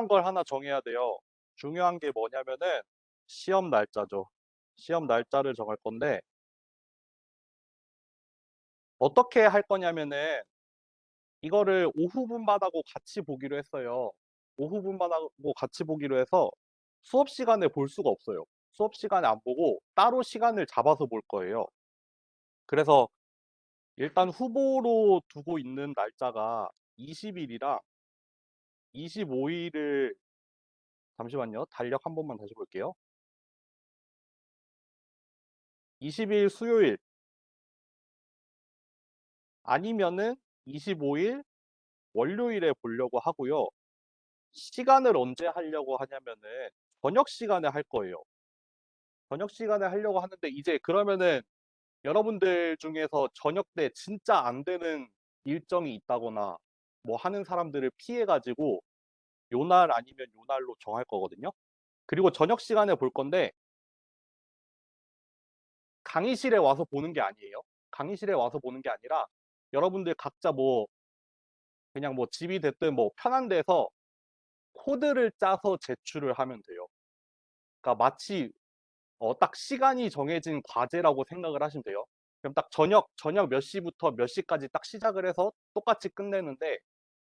걸 하나 정해야 돼요. 중요한 게 뭐냐면은 시험 날짜죠. 시험 날짜를 정할 건데 어떻게 할 거냐면은 이거를 오후 분반하고 같이 보기로 했어요. 오후 분반하고 같이 보기로 해서 수업 시간에 볼 수가 없어요. 수업 시간에 안 보고 따로 시간을 잡아서 볼 거예요. 그래서 일단 후보로 두고 있는 날짜가 20일이랑 25일을 잠시만요. 달력 한 번만 다시 볼게요. 20일 수요일 아니면은 25일 월요일에 보려고 하고요. 시간을 언제 하려고 하냐면은 저녁 시간에 할 거예요. 저녁 시간에 하려고 하는데 이제 그러면은 여러분들 중에서 저녁 때 진짜 안 되는 일정이 있다거나 뭐 하는 사람들을 피해 가지고 요 날 아니면 요 날로 정할 거거든요. 그리고 저녁 시간에 볼 건데 강의실에 와서 보는 게 아니에요. 강의실에 와서 보는 게 아니라 여러분들 각자 뭐 그냥 뭐 집이 됐든 뭐 편한 데서 코드를 짜서 제출을 하면 돼요. 그러니까 마치 딱 시간이 정해진 과제라고 생각을 하시면 돼요. 그럼 딱 저녁 몇 시부터 몇 시까지 딱 시작을 해서 똑같이 끝내는데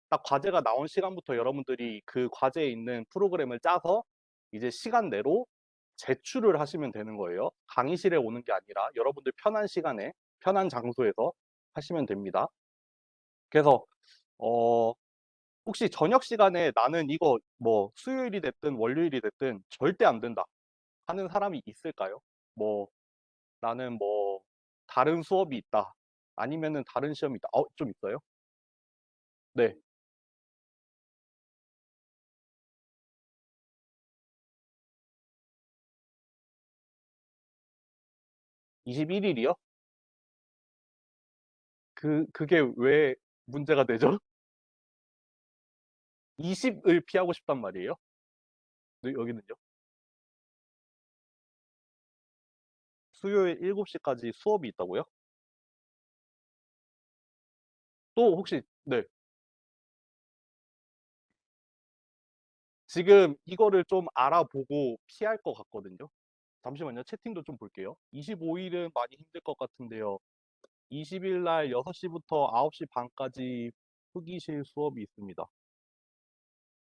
딱 과제가 나온 시간부터 여러분들이 그 과제에 있는 프로그램을 짜서 이제 시간 내로 제출을 하시면 되는 거예요. 강의실에 오는 게 아니라 여러분들 편한 시간에 편한 장소에서 하시면 됩니다. 그래서 어 혹시 저녁 시간에 나는 이거 뭐 수요일이 됐든 월요일이 됐든 절대 안 된다 하는 사람이 있을까요? 뭐 나는 뭐 다른 수업이 있다. 아니면은 다른 시험이 있다. 좀 있어요? 네. 21일이요? 그게 왜 문제가 되죠? 20을 피하고 싶단 말이에요? 네, 여기는요? 수요일 7시까지 수업이 있다고요? 또 혹시 네. 지금 이거를 좀 알아보고 피할 것 같거든요. 잠시만요. 채팅도 좀 볼게요. 25일은 많이 힘들 것 같은데요. 20일 날 6시부터 9시 반까지 후기실 수업이 있습니다.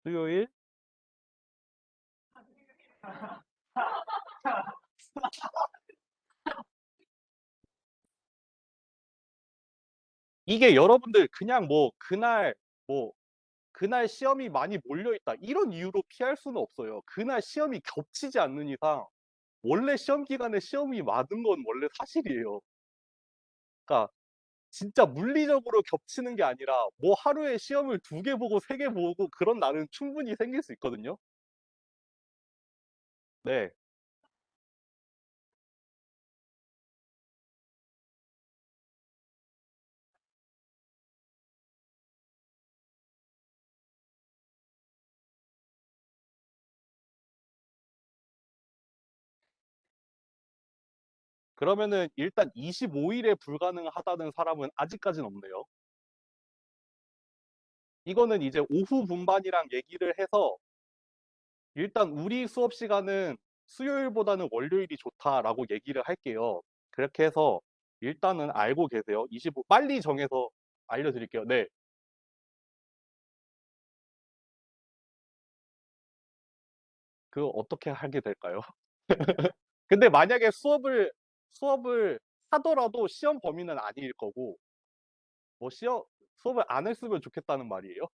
수요일 이게 여러분들 그냥 뭐 그날 시험이 많이 몰려 있다 이런 이유로 피할 수는 없어요. 그날 시험이 겹치지 않는 이상 원래 시험 기간에 시험이 많은 건 원래 사실이에요. 그러니까 진짜 물리적으로 겹치는 게 아니라 뭐 하루에 시험을 2개 보고 3개 보고 그런 날은 충분히 생길 수 있거든요. 네. 그러면은 일단 25일에 불가능하다는 사람은 아직까지는 없네요. 이거는 이제 오후 분반이랑 얘기를 해서 일단 우리 수업 시간은 수요일보다는 월요일이 좋다라고 얘기를 할게요. 그렇게 해서 일단은 알고 계세요. 25 빨리 정해서 알려드릴게요. 네. 그 어떻게 하게 될까요? 근데 만약에 수업을 하더라도 시험 범위는 아닐 거고 뭐 시험 수업을 안 했으면 좋겠다는 말이에요.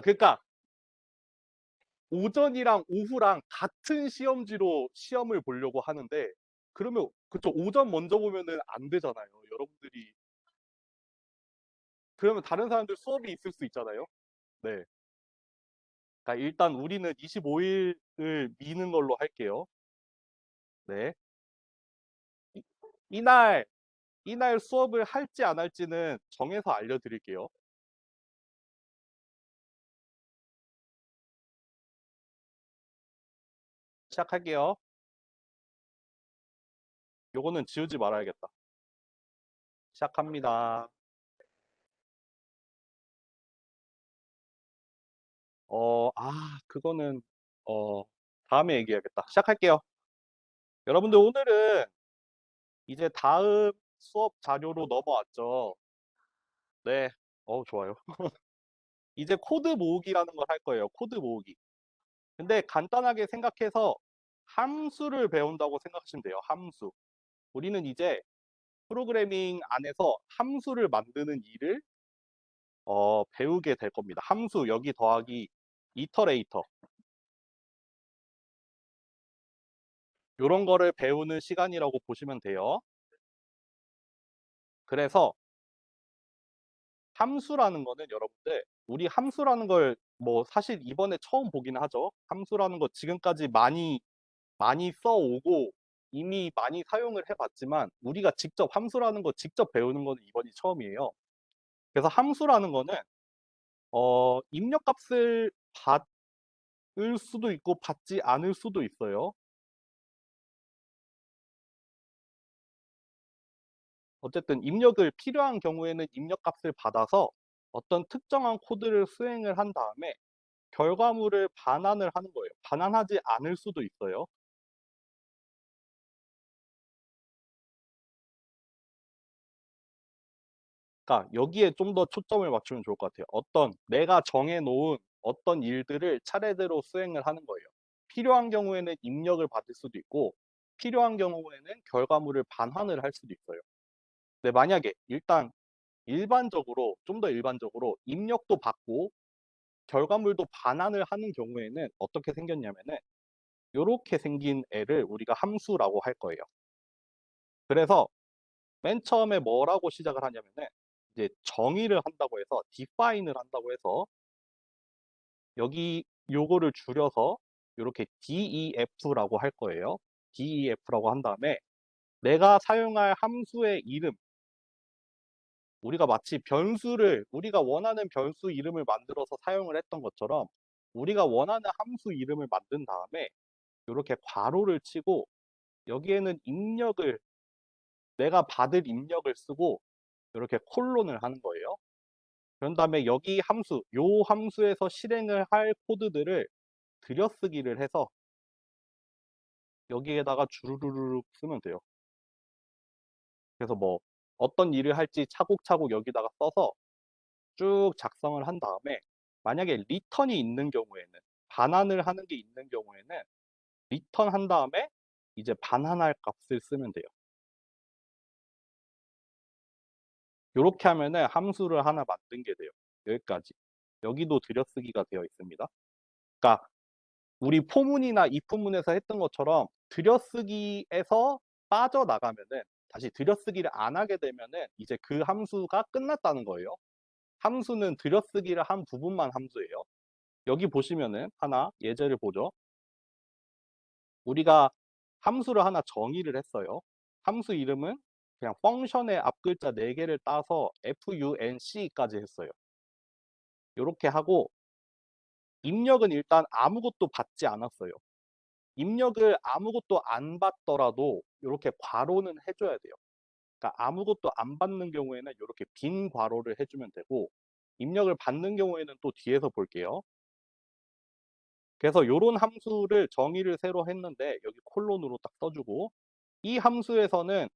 그러니까 오전이랑 오후랑 같은 시험지로 시험을 보려고 하는데 그러면 그쵸 오전 먼저 보면은 안 되잖아요. 여러분들이 그러면 다른 사람들 수업이 있을 수 있잖아요. 네. 그러니까 일단 우리는 25일을 미는 걸로 할게요. 네. 이, 이날 이날 수업을 할지 안 할지는 정해서 알려드릴게요. 시작할게요. 요거는 지우지 말아야겠다. 시작합니다. 그거는, 어, 다음에 얘기해야겠다. 시작할게요. 여러분들 오늘은 이제 다음 수업 자료로 넘어왔죠. 네. 좋아요. 이제 코드 모으기라는 걸 할 거예요. 코드 모으기. 근데 간단하게 생각해서 함수를 배운다고 생각하시면 돼요. 함수. 우리는 이제 프로그래밍 안에서 함수를 만드는 일을 배우게 될 겁니다. 함수 여기 더하기 이터레이터. 요런 거를 배우는 시간이라고 보시면 돼요. 그래서 함수라는 거는 여러분들 우리 함수라는 걸 뭐 사실 이번에 처음 보긴 하죠. 함수라는 거 지금까지 많이 써오고 이미 많이 사용을 해봤지만 우리가 직접 함수라는 거 직접 배우는 거는 이번이 처음이에요. 그래서 함수라는 거는 입력값을 받을 수도 있고 받지 않을 수도 있어요. 어쨌든 입력을 필요한 경우에는 입력값을 받아서 어떤 특정한 코드를 수행을 한 다음에 결과물을 반환을 하는 거예요. 반환하지 않을 수도 있어요. 그러니까 여기에 좀 더 초점을 맞추면 좋을 것 같아요. 내가 정해 놓은 어떤 일들을 차례대로 수행을 하는 거예요. 필요한 경우에는 입력을 받을 수도 있고 필요한 경우에는 결과물을 반환을 할 수도 있어요. 근데 만약에 일단 일반적으로 좀 더 일반적으로 입력도 받고 결과물도 반환을 하는 경우에는 어떻게 생겼냐면은 요렇게 생긴 애를 우리가 함수라고 할 거예요. 그래서 맨 처음에 뭐라고 시작을 하냐면은 이제 정의를 한다고 해서 define을 한다고 해서 여기 요거를 줄여서 요렇게 DEF라고 할 거예요. DEF라고 한 다음에 내가 사용할 함수의 이름, 우리가 마치 우리가 원하는 변수 이름을 만들어서 사용을 했던 것처럼 우리가 원하는 함수 이름을 만든 다음에 요렇게 괄호를 치고 여기에는 내가 받을 입력을 쓰고 이렇게 콜론을 하는 거예요. 그런 다음에 요 함수에서 실행을 할 코드들을 들여쓰기를 해서 여기에다가 주르르륵 쓰면 돼요. 그래서 뭐 어떤 일을 할지 차곡차곡 여기다가 써서 쭉 작성을 한 다음에 만약에 리턴이 있는 경우에는 반환을 하는 게 있는 경우에는 리턴 한 다음에 이제 반환할 값을 쓰면 돼요. 요렇게 하면은 함수를 하나 만든 게 돼요. 여기까지. 여기도 들여쓰기가 되어 있습니다. 그러니까 우리 포문이나 입포문에서 했던 것처럼 들여쓰기에서 빠져나가면은 다시 들여쓰기를 안 하게 되면은 이제 그 함수가 끝났다는 거예요. 함수는 들여쓰기를 한 부분만 함수예요. 여기 보시면은 하나 예제를 보죠. 우리가 함수를 하나 정의를 했어요. 함수 이름은 그냥 펑션의 앞글자 4개를 따서 func까지 했어요. 이렇게 하고 입력은 일단 아무것도 받지 않았어요. 입력을 아무것도 안 받더라도 이렇게 괄호는 해줘야 돼요. 그러니까 아무것도 안 받는 경우에는 이렇게 빈 괄호를 해주면 되고 입력을 받는 경우에는 또 뒤에서 볼게요. 그래서 이런 함수를 정의를 새로 했는데 여기 콜론으로 딱 써주고 이 함수에서는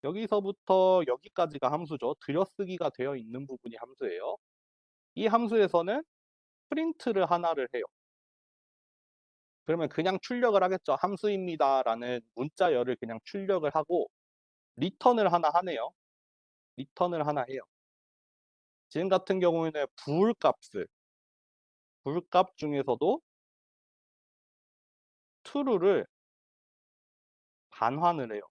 여기서부터 여기까지가 함수죠. 들여쓰기가 되어 있는 부분이 함수예요. 이 함수에서는 프린트를 하나를 해요. 그러면 그냥 출력을 하겠죠. 함수입니다라는 문자열을 그냥 출력을 하고 리턴을 하나 하네요. 리턴을 하나 해요. 지금 같은 경우에는 불값 중에서도 true를 반환을 해요.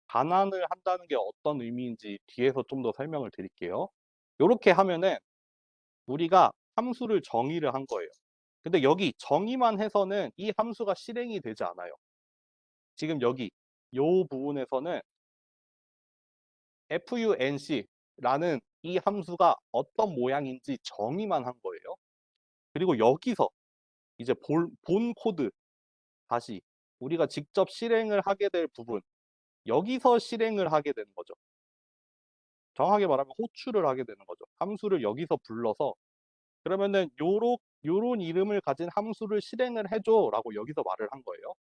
반환을 한다는 게 어떤 의미인지 뒤에서 좀 더 설명을 드릴게요. 이렇게 하면은 우리가 함수를 정의를 한 거예요. 근데 여기 정의만 해서는 이 함수가 실행이 되지 않아요. 지금 여기 요 부분에서는 func라는 이 함수가 어떤 모양인지 정의만 한 거예요. 그리고 여기서 이제 본 코드 다시 우리가 직접 실행을 하게 될 부분 여기서 실행을 하게 되는 거죠. 정확하게 말하면 호출을 하게 되는 거죠. 함수를 여기서 불러서 그러면은 요런 이름을 가진 함수를 실행을 해줘라고 여기서 말을 한 거예요.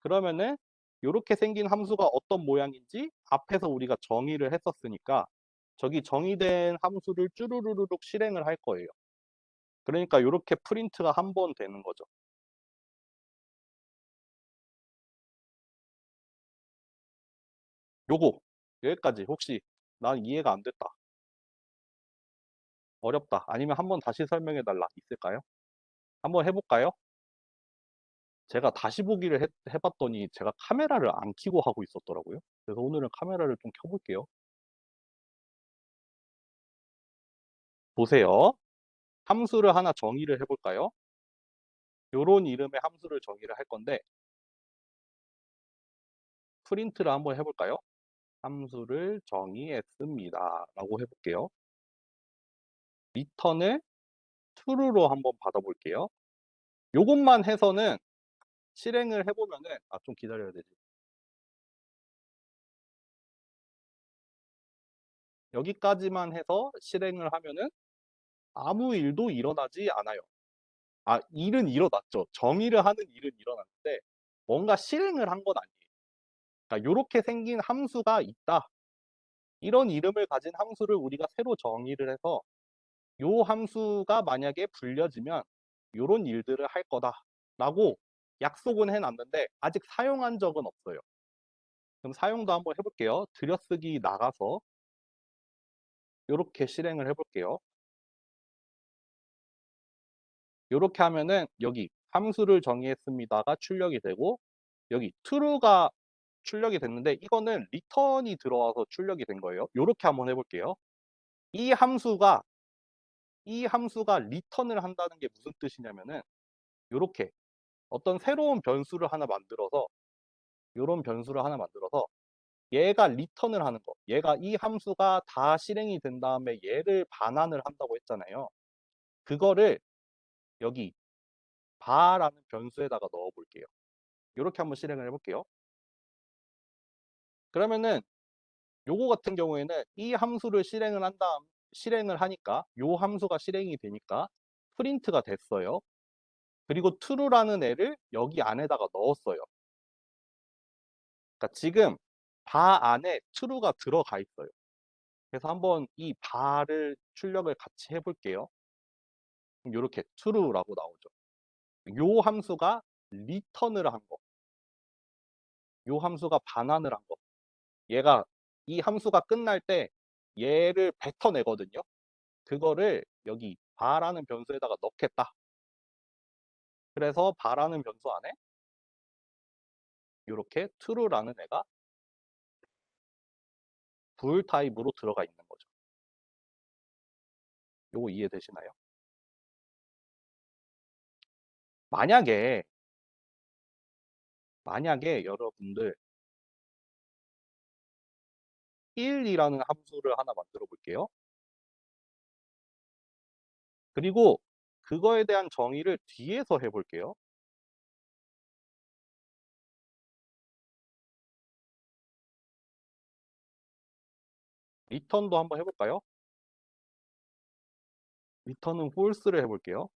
그러면은 요렇게 생긴 함수가 어떤 모양인지 앞에서 우리가 정의를 했었으니까 저기 정의된 함수를 쭈루루루룩 실행을 할 거예요. 그러니까 요렇게 프린트가 한 번 되는 거죠. 요거 여기까지 혹시 난 이해가 안 됐다. 어렵다. 아니면 한번 다시 설명해 달라. 있을까요? 한번 해볼까요? 제가 다시 보기를 해봤더니 제가 카메라를 안 켜고 하고 있었더라고요. 그래서 오늘은 카메라를 좀 켜볼게요. 보세요. 함수를 하나 정의를 해볼까요? 요런 이름의 함수를 정의를 할 건데 프린트를 한번 해볼까요? 함수를 정의했습니다. 라고 해볼게요. 리턴을 true로 한번 받아볼게요. 요것만 해서는 실행을 해보면은 좀 기다려야 되지. 여기까지만 해서 실행을 하면은 아무 일도 일어나지 않아요. 일은 일어났죠. 정의를 하는 일은 일어났는데 뭔가 실행을 한 건 아니에요. 그러니까 요렇게 생긴 함수가 있다. 이런 이름을 가진 함수를 우리가 새로 정의를 해서 요 함수가 만약에 불려지면 요런 일들을 할 거다라고 약속은 해놨는데 아직 사용한 적은 없어요. 그럼 사용도 한번 해볼게요. 들여쓰기 나가서 요렇게 실행을 해볼게요. 요렇게 하면은 여기 함수를 정의했습니다가 출력이 되고 여기 true가 출력이 됐는데 이거는 return이 들어와서 출력이 된 거예요. 요렇게 한번 해볼게요. 이 함수가 return을 한다는 게 무슨 뜻이냐면은 요렇게 어떤 새로운 변수를 하나 만들어서 요런 변수를 하나 만들어서 얘가 return을 하는 거. 얘가 이 함수가 다 실행이 된 다음에 얘를 반환을 한다고 했잖아요. 그거를 여기 바라는 변수에다가 넣어 볼게요. 요렇게 한번 실행을 해 볼게요. 그러면은 요거 같은 경우에는 이 함수를 실행을 하니까 요 함수가 실행이 되니까 프린트가 됐어요. 그리고 true라는 애를 여기 안에다가 넣었어요. 그러니까 지금 바 안에 true가 들어가 있어요. 그래서 한번 이 바를 출력을 같이 해볼게요. 이렇게 true라고 나오죠. 요 함수가 return을 한 거, 요 함수가 반환을 한 거. 얘가 이 함수가 끝날 때 얘를 뱉어내거든요. 그거를 여기 바라는 변수에다가 넣겠다. 그래서 바라는 변수 안에 이렇게 true라는 애가 불 타입으로 들어가 있는 거죠. 요거 이해되시나요? 만약에 여러분들 1이라는 함수를 하나 만들어 볼게요. 그리고 그거에 대한 정의를 뒤에서 해 볼게요. return도 한번 해 볼까요? return은 false를 해 볼게요.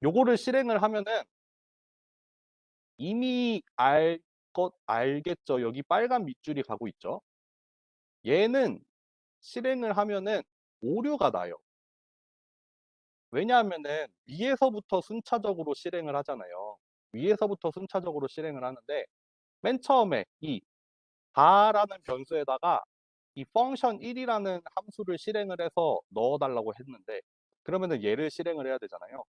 요거를 실행을 하면은 이미 알겠죠? 여기 빨간 밑줄이 가고 있죠? 얘는 실행을 하면은 오류가 나요. 왜냐하면은 위에서부터 순차적으로 실행을 하잖아요. 위에서부터 순차적으로 실행을 하는데 맨 처음에 이 다라는 변수에다가 이 function 1이라는 함수를 실행을 해서 넣어달라고 했는데 그러면은 얘를 실행을 해야 되잖아요.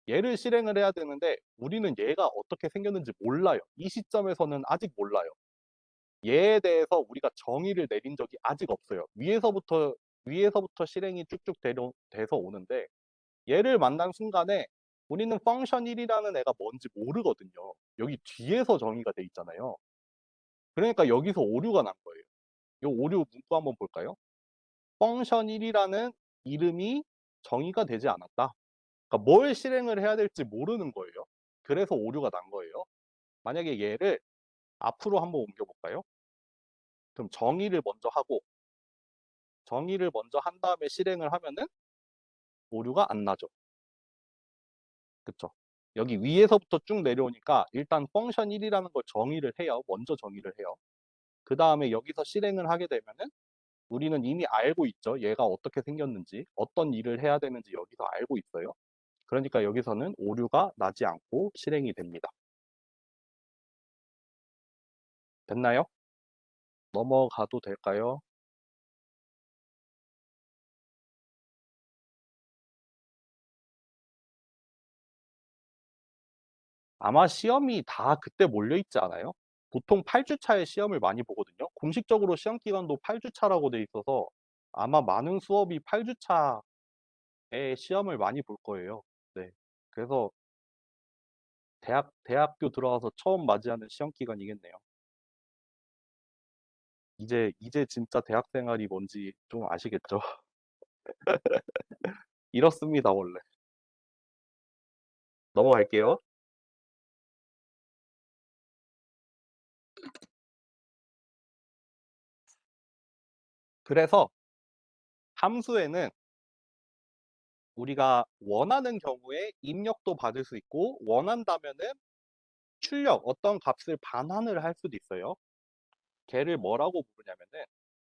얘를 실행을 해야 되는데 우리는 얘가 어떻게 생겼는지 몰라요. 이 시점에서는 아직 몰라요. 얘에 대해서 우리가 정의를 내린 적이 아직 없어요. 위에서부터 실행이 쭉쭉 돼서 오는데 얘를 만난 순간에 우리는 function 1이라는 애가 뭔지 모르거든요. 여기 뒤에서 정의가 돼 있잖아요. 그러니까 여기서 오류가 난 거예요. 이 오류 문구 한번 볼까요? function 1이라는 이름이 정의가 되지 않았다. 그러니까 뭘 실행을 해야 될지 모르는 거예요. 그래서 오류가 난 거예요. 만약에 얘를 앞으로 한번 옮겨볼까요? 그럼 정의를 먼저 한 다음에 실행을 하면은 오류가 안 나죠. 그쵸? 여기 위에서부터 쭉 내려오니까 일단 펑션 1이라는 걸 정의를 해요. 먼저 정의를 해요. 그 다음에 여기서 실행을 하게 되면은 우리는 이미 알고 있죠. 얘가 어떻게 생겼는지, 어떤 일을 해야 되는지 여기서 알고 있어요. 그러니까 여기서는 오류가 나지 않고 실행이 됩니다. 됐나요? 넘어가도 될까요? 아마 시험이 다 그때 몰려있지 않아요? 보통 8주차에 시험을 많이 보거든요. 공식적으로 시험 기간도 8주차라고 돼 있어서 아마 많은 수업이 8주차에 시험을 많이 볼 거예요. 네. 그래서 대학교 들어가서 처음 맞이하는 시험 기간이겠네요. 이제 진짜 대학 생활이 뭔지 좀 아시겠죠? 이렇습니다, 원래. 넘어갈게요. 그래서 함수에는 우리가 원하는 경우에 입력도 받을 수 있고 원한다면은 출력, 어떤 값을 반환을 할 수도 있어요. 걔를 뭐라고 부르냐면은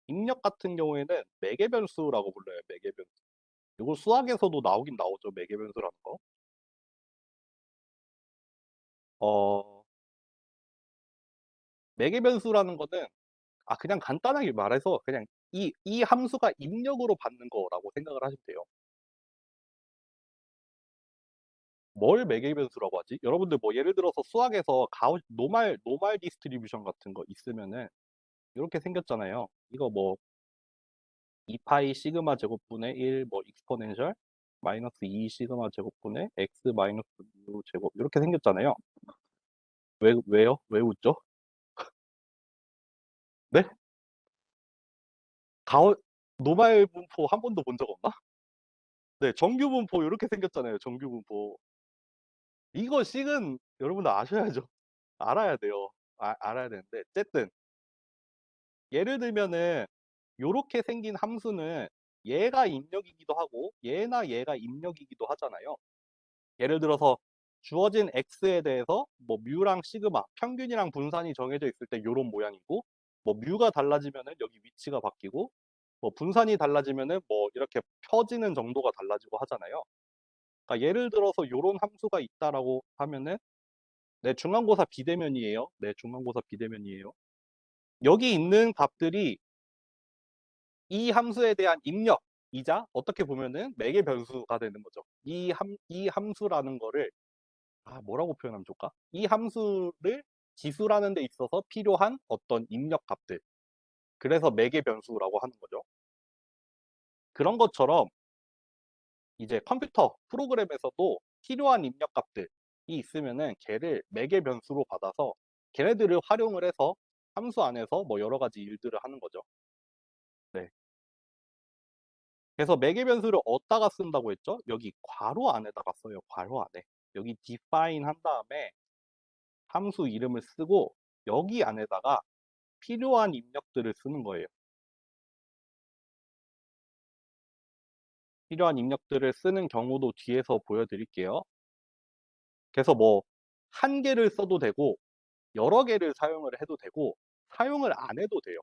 입력 같은 경우에는 매개변수라고 불러요. 매개변수. 이거 수학에서도 나오긴 나오죠. 매개변수라는 거. 어, 매개변수라는 거는 그냥 간단하게 말해서 그냥 이 함수가 입력으로 받는 거라고 생각을 하시면 돼요. 뭘 매개변수라고 하지? 여러분들 뭐 예를 들어서 수학에서 노말 디스트리뷰션 같은 거 있으면은 이렇게 생겼잖아요. 이거 뭐 2파이 시그마 제곱분의 1 뭐 익스포넨셜 마이너스 2 시그마 제곱분의 x 마이너스 6 제곱 이렇게 생겼잖아요. 왜요? 왜 웃죠? 네? 가오 노말 분포 한 번도 본 적 없나? 네, 정규 분포 이렇게 생겼잖아요. 정규 분포. 이거 식은 여러분들 아셔야죠. 알아야 돼요. 알아야 되는데 어쨌든 예를 들면은 요렇게 생긴 함수는 얘가 입력이기도 하고 얘나 얘가 입력이기도 하잖아요. 예를 들어서 주어진 x에 대해서 뭐 뮤랑 시그마, 평균이랑 분산이 정해져 있을 때 요런 모양이고 뭐 뮤가 달라지면은 여기 위치가 바뀌고 뭐 분산이 달라지면은 뭐 이렇게 펴지는 정도가 달라지고 하잖아요. 그러니까 예를 들어서 요런 함수가 있다라고 하면은 내 중간고사 비대면이에요. 내 중간고사 비대면이에요. 여기 있는 값들이 이 함수에 대한 입력이자 어떻게 보면은 매개 변수가 되는 거죠. 이 함수라는 거를 뭐라고 표현하면 좋을까? 이 함수를 지수라는 데 있어서 필요한 어떤 입력 값들. 그래서 매개 변수라고 하는 거죠. 그런 것처럼 이제 컴퓨터 프로그램에서도 필요한 입력 값들이 있으면은 걔를 매개 변수로 받아서 걔네들을 활용을 해서 함수 안에서 뭐 여러 가지 일들을 하는 거죠. 네. 그래서 매개 변수를 어디다가 쓴다고 했죠? 여기 괄호 안에다가 써요. 괄호 안에. 여기 define 한 다음에 함수 이름을 쓰고 여기 안에다가 필요한 입력들을 쓰는 거예요. 필요한 입력들을 쓰는 경우도 뒤에서 보여드릴게요. 그래서 뭐 한 개를 써도 되고 여러 개를 사용을 해도 되고 사용을 안 해도 돼요.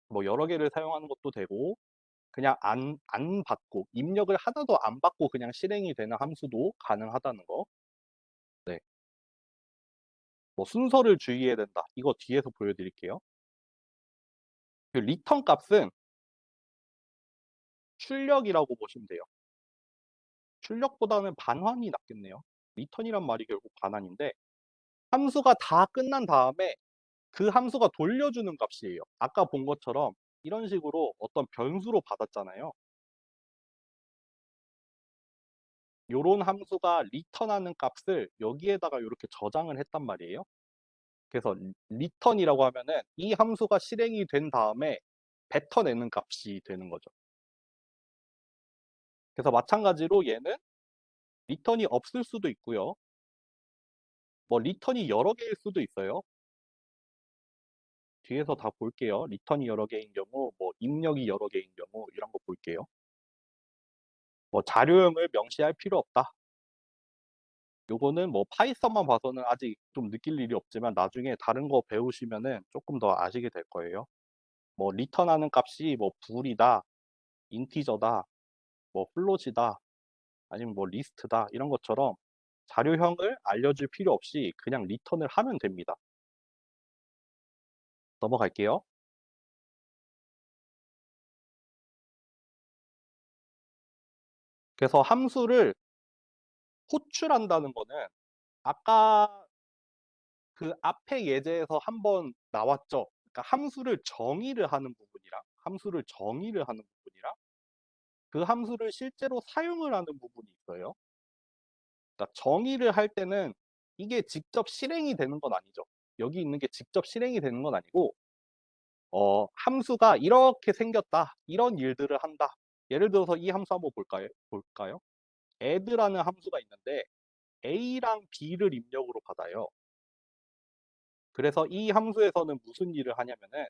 뭐 여러 개를 사용하는 것도 되고 그냥 안 받고 입력을 하나도 안 받고 그냥 실행이 되는 함수도 가능하다는 거. 네. 뭐 순서를 주의해야 된다. 이거 뒤에서 보여드릴게요. 그 리턴 값은 출력이라고 보시면 돼요. 출력보다는 반환이 낫겠네요. 리턴이란 말이 결국 반환인데 함수가 다 끝난 다음에 그 함수가 돌려주는 값이에요. 아까 본 것처럼 이런 식으로 어떤 변수로 받았잖아요. 요런 함수가 리턴하는 값을 여기에다가 이렇게 저장을 했단 말이에요. 그래서 리턴이라고 하면은 이 함수가 실행이 된 다음에 뱉어내는 값이 되는 거죠. 그래서 마찬가지로 얘는 리턴이 없을 수도 있고요. 뭐 리턴이 여러 개일 수도 있어요. 뒤에서 다 볼게요. 리턴이 여러 개인 경우, 뭐 입력이 여러 개인 경우 이런 거 볼게요. 뭐 자료형을 명시할 필요 없다. 요거는 뭐 파이썬만 봐서는 아직 좀 느낄 일이 없지만 나중에 다른 거 배우시면은 조금 더 아시게 될 거예요. 뭐 리턴하는 값이 뭐 불이다, 인티저다, 뭐 플롯이다, 아니면 뭐 리스트다 이런 것처럼 자료형을 알려줄 필요 없이 그냥 리턴을 하면 됩니다. 넘어갈게요. 그래서 함수를 호출한다는 거는 아까 그 앞에 예제에서 한번 나왔죠. 그러니까 함수를 정의를 하는 부분이랑 그 함수를 실제로 사용을 하는 부분이 있어요. 그러니까 정의를 할 때는 이게 직접 실행이 되는 건 아니죠. 여기 있는 게 직접 실행이 되는 건 아니고 함수가 이렇게 생겼다. 이런 일들을 한다. 예를 들어서 이 함수 한번 볼까요? add라는 함수가 있는데 a랑 b를 입력으로 받아요. 그래서 이 함수에서는 무슨 일을 하냐면은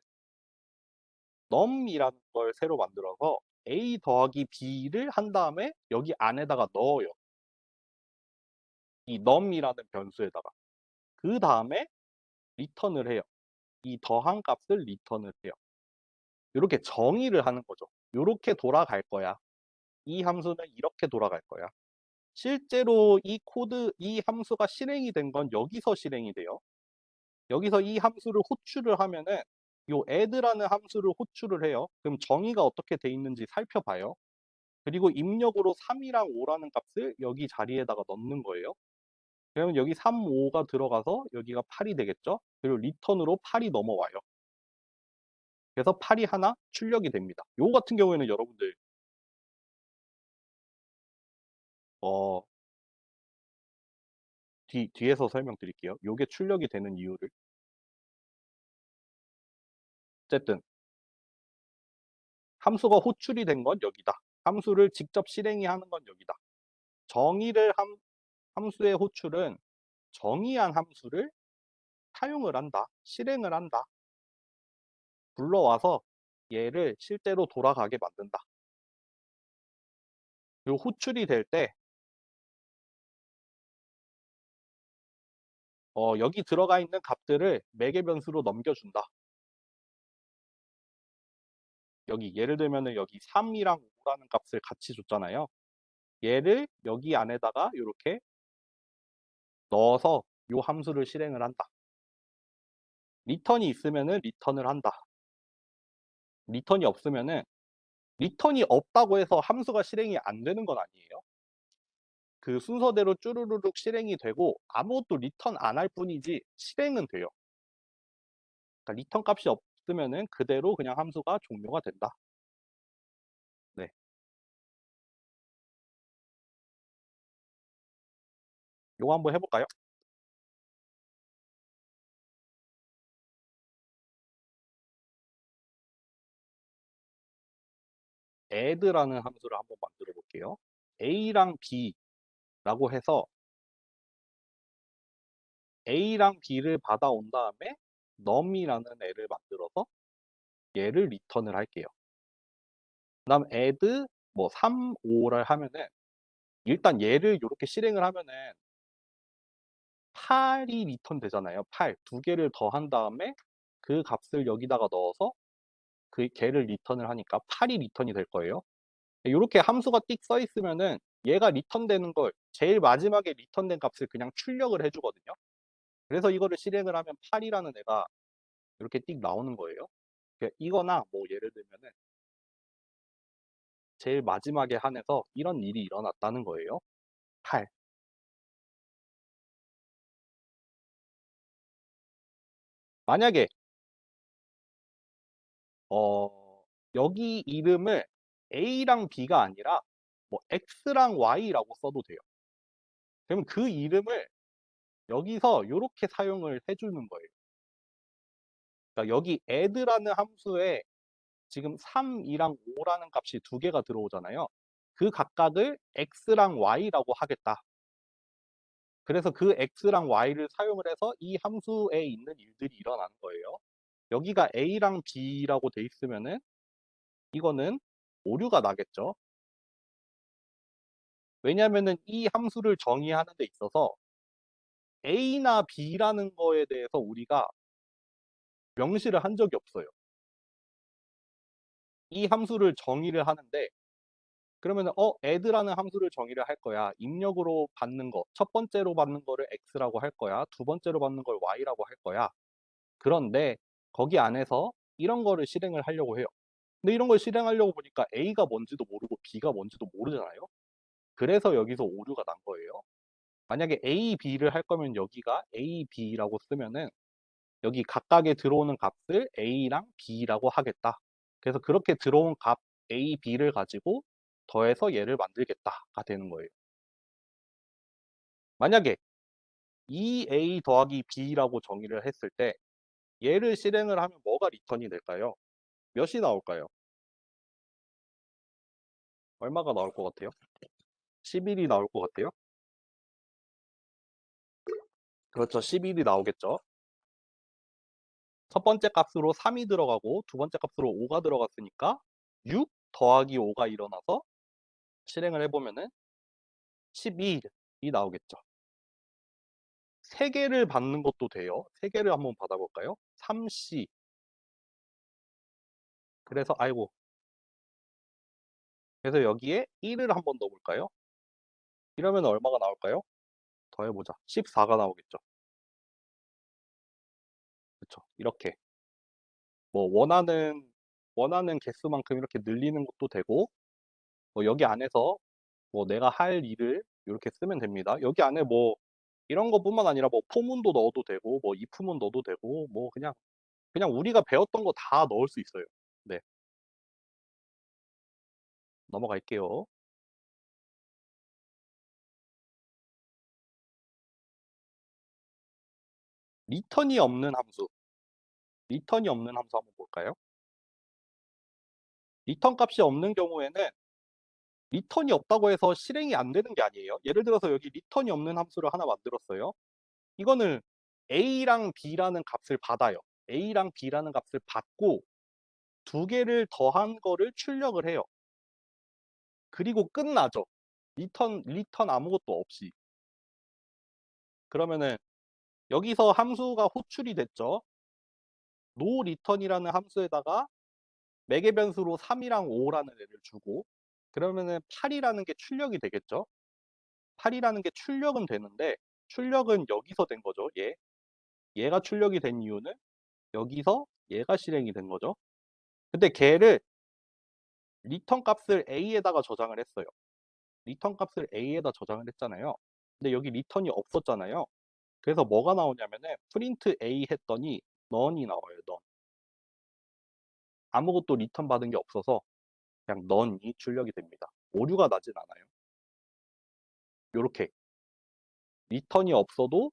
num이라는 걸 새로 만들어서 a 더하기 b를 한 다음에 여기 안에다가 넣어요. 이 num이라는 변수에다가. 그 다음에 리턴을 해요. 이 더한 값을 리턴을 해요. 이렇게 정의를 하는 거죠. 이렇게 돌아갈 거야. 이 함수는 이렇게 돌아갈 거야. 실제로 이 함수가 실행이 된 건 여기서 실행이 돼요. 여기서 이 함수를 호출을 하면은 요 add라는 함수를 호출을 해요. 그럼 정의가 어떻게 돼 있는지 살펴봐요. 그리고 입력으로 3이랑 5라는 값을 여기 자리에다가 넣는 거예요. 그러면 여기 3, 5가 들어가서 여기가 8이 되겠죠? 그리고 리턴으로 8이 넘어와요. 그래서 8이 하나 출력이 됩니다. 요거 같은 경우에는 여러분들 어, 뒤에서 설명드릴게요. 요게 출력이 되는 이유를. 어쨌든 함수가 호출이 된 건 여기다. 함수를 직접 실행이 하는 건 여기다. 정의를 함수의 호출은 정의한 함수를 사용을 한다. 실행을 한다. 불러와서 얘를 실제로 돌아가게 만든다. 요 호출이 될 때 여기 들어가 있는 값들을 매개 변수로 넘겨준다. 여기 예를 들면은 여기 3이랑 5라는 값을 같이 줬잖아요. 얘를 여기 안에다가 이렇게 넣어서 요 함수를 실행을 한다. 리턴이 있으면은 리턴을 한다. 리턴이 없으면은 리턴이 없다고 해서 함수가 실행이 안 되는 건 아니에요. 그 순서대로 쭈루루룩 실행이 되고 아무것도 리턴 안 할 뿐이지 실행은 돼요. 그러니까 리턴 값이 없으면은 그대로 그냥 함수가 종료가 된다. 네. 요거 한번 해볼까요? add라는 함수를 한번 만들어 볼게요. a랑 b라고 해서 a랑 b를 받아온 다음에 num이라는 애를 만들어서 얘를 리턴을 할게요. 그다음 add 뭐 3, 5를 하면은 일단 얘를 이렇게 실행을 하면은 8이 리턴 되잖아요. 8. 두 개를 더한 다음에 그 값을 여기다가 넣어서 그 걔를 리턴을 하니까 8이 리턴이 될 거예요. 이렇게 함수가 띡 써 있으면은 얘가 리턴되는 걸 제일 마지막에 리턴된 값을 그냥 출력을 해주거든요. 그래서 이거를 실행을 하면 8이라는 애가 이렇게 띡 나오는 거예요. 이거나 뭐 예를 들면은 제일 마지막에 한해서 이런 일이 일어났다는 거예요. 8. 만약에 여기 이름을 A랑 B가 아니라 뭐 X랑 Y라고 써도 돼요. 그러면 그 이름을 여기서 이렇게 사용을 해주는 거예요. 그러니까 여기 add라는 함수에 지금 3이랑 5라는 값이 두 개가 들어오잖아요. 그 각각을 x랑 y라고 하겠다. 그래서 그 x랑 y를 사용을 해서 이 함수에 있는 일들이 일어나는 거예요. 여기가 a랑 b라고 돼 있으면은 이거는 오류가 나겠죠. 왜냐면은 이 함수를 정의하는 데 있어서 A나 B라는 거에 대해서 우리가 명시를 한 적이 없어요. 이 함수를 정의를 하는데 그러면은 add라는 함수를 정의를 할 거야. 입력으로 받는 거, 첫 번째로 받는 거를 x라고 할 거야. 두 번째로 받는 걸 y라고 할 거야. 그런데 거기 안에서 이런 거를 실행을 하려고 해요. 근데 이런 걸 실행하려고 보니까 a가 뭔지도 모르고 b가 뭔지도 모르잖아요. 그래서 여기서 오류가 난 거예요. 만약에 a, b를 할 거면 여기가 a, b라고 쓰면은 여기 각각에 들어오는 값을 a랑 b라고 하겠다. 그래서 그렇게 들어온 값 a, b를 가지고 더해서 얘를 만들겠다가 되는 거예요. 만약에 2a 더하기 b라고 정의를 했을 때 얘를 실행을 하면 뭐가 리턴이 될까요? 몇이 나올까요? 얼마가 나올 것 같아요? 11이 나올 것 같아요? 그렇죠. 11이 나오겠죠. 첫 번째 값으로 3이 들어가고 두 번째 값으로 5가 들어갔으니까 6 더하기 5가 일어나서 실행을 해보면은 12이 나오겠죠. 3개를 받는 것도 돼요. 3개를 한번 받아볼까요? 3C. 그래서 아이고. 그래서 여기에 1을 한번 넣어볼까요? 이러면 얼마가 나올까요? 더해보자. 14가 나오겠죠. 그렇죠. 이렇게 뭐 원하는 개수만큼 이렇게 늘리는 것도 되고 뭐 여기 안에서 뭐 내가 할 일을 이렇게 쓰면 됩니다. 여기 안에 뭐 이런 것뿐만 아니라 뭐 포문도 넣어도 되고 뭐 if문 넣어도 되고 뭐 그냥 우리가 배웠던 거 다 넣을 수 있어요. 네, 넘어갈게요. 리턴이 없는 함수. 리턴이 없는 함수 한번 볼까요? 리턴 값이 없는 경우에는 리턴이 없다고 해서 실행이 안 되는 게 아니에요. 예를 들어서 여기 리턴이 없는 함수를 하나 만들었어요. 이거는 a랑 b라는 값을 받아요. a랑 b라는 값을 받고 두 개를 더한 거를 출력을 해요. 그리고 끝나죠. 리턴 아무것도 없이. 그러면은 여기서 함수가 호출이 됐죠. noReturn이라는 함수에다가 매개 변수로 3이랑 5라는 애를 주고 그러면은 8이라는 게 출력이 되겠죠. 8이라는 게 출력은 되는데 출력은 여기서 된 거죠. 얘가 출력이 된 이유는 여기서 얘가 실행이 된 거죠. 근데 걔를 리턴 값을 a에다가 저장을 했어요. 리턴 값을 a에다 저장을 했잖아요. 근데 여기 리턴이 없었잖아요. 그래서 뭐가 나오냐면은 프린트 a 했더니 none이 나와요. none. 아무것도 리턴 받은 게 없어서 그냥 none이 출력이 됩니다. 오류가 나진 않아요. 요렇게 리턴이 없어도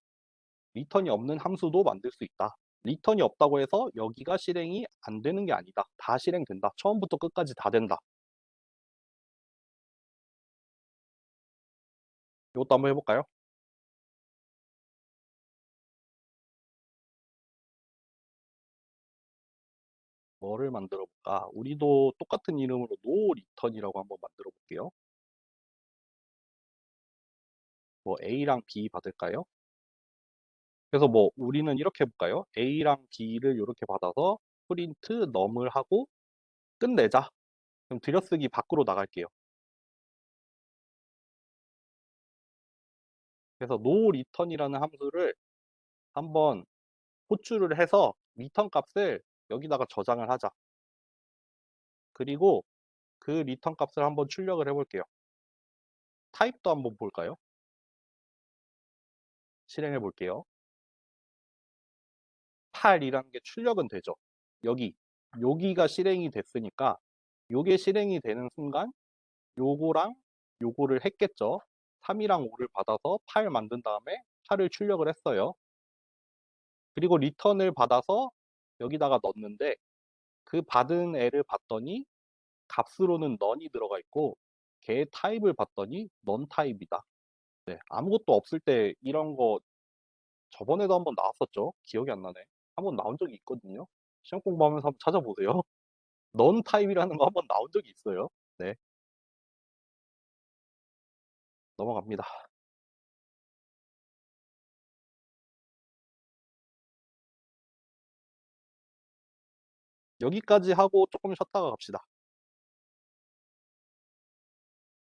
리턴이 없는 함수도 만들 수 있다. 리턴이 없다고 해서 여기가 실행이 안 되는 게 아니다. 다 실행된다. 처음부터 끝까지 다 된다. 이것도 한번 해볼까요? 뭐를 만들어 볼까? 우리도 똑같은 이름으로 no return이라고 한번 만들어 볼게요. 뭐 A랑 B 받을까요? 그래서 뭐 우리는 이렇게 해볼까요? A랑 B를 이렇게 받아서 프린트 num을 하고 끝내자. 그럼 들여쓰기 밖으로 나갈게요. 그래서 no return이라는 함수를 한번 호출을 해서 리턴 값을 여기다가 저장을 하자. 그리고 그 리턴 값을 한번 출력을 해볼게요. 타입도 한번 볼까요? 실행해 볼게요. 8이라는 게 출력은 되죠. 여기가 실행이 됐으니까 요게 실행이 되는 순간 요거랑 요거를 했겠죠. 3이랑 5를 받아서 8 만든 다음에 8을 출력을 했어요. 그리고 리턴을 받아서 여기다가 넣었는데 그 받은 애를 봤더니 값으로는 none이 들어가 있고 걔 타입을 봤더니 none 타입이다. 네, 아무것도 없을 때 이런 거 저번에도 한번 나왔었죠. 기억이 안 나네. 한번 나온 적이 있거든요. 시험 공부하면서 한번 찾아보세요. none 타입이라는 거 한번 나온 적이 있어요. 네. 넘어갑니다. 여기까지 하고 조금 쉬었다가 갑시다.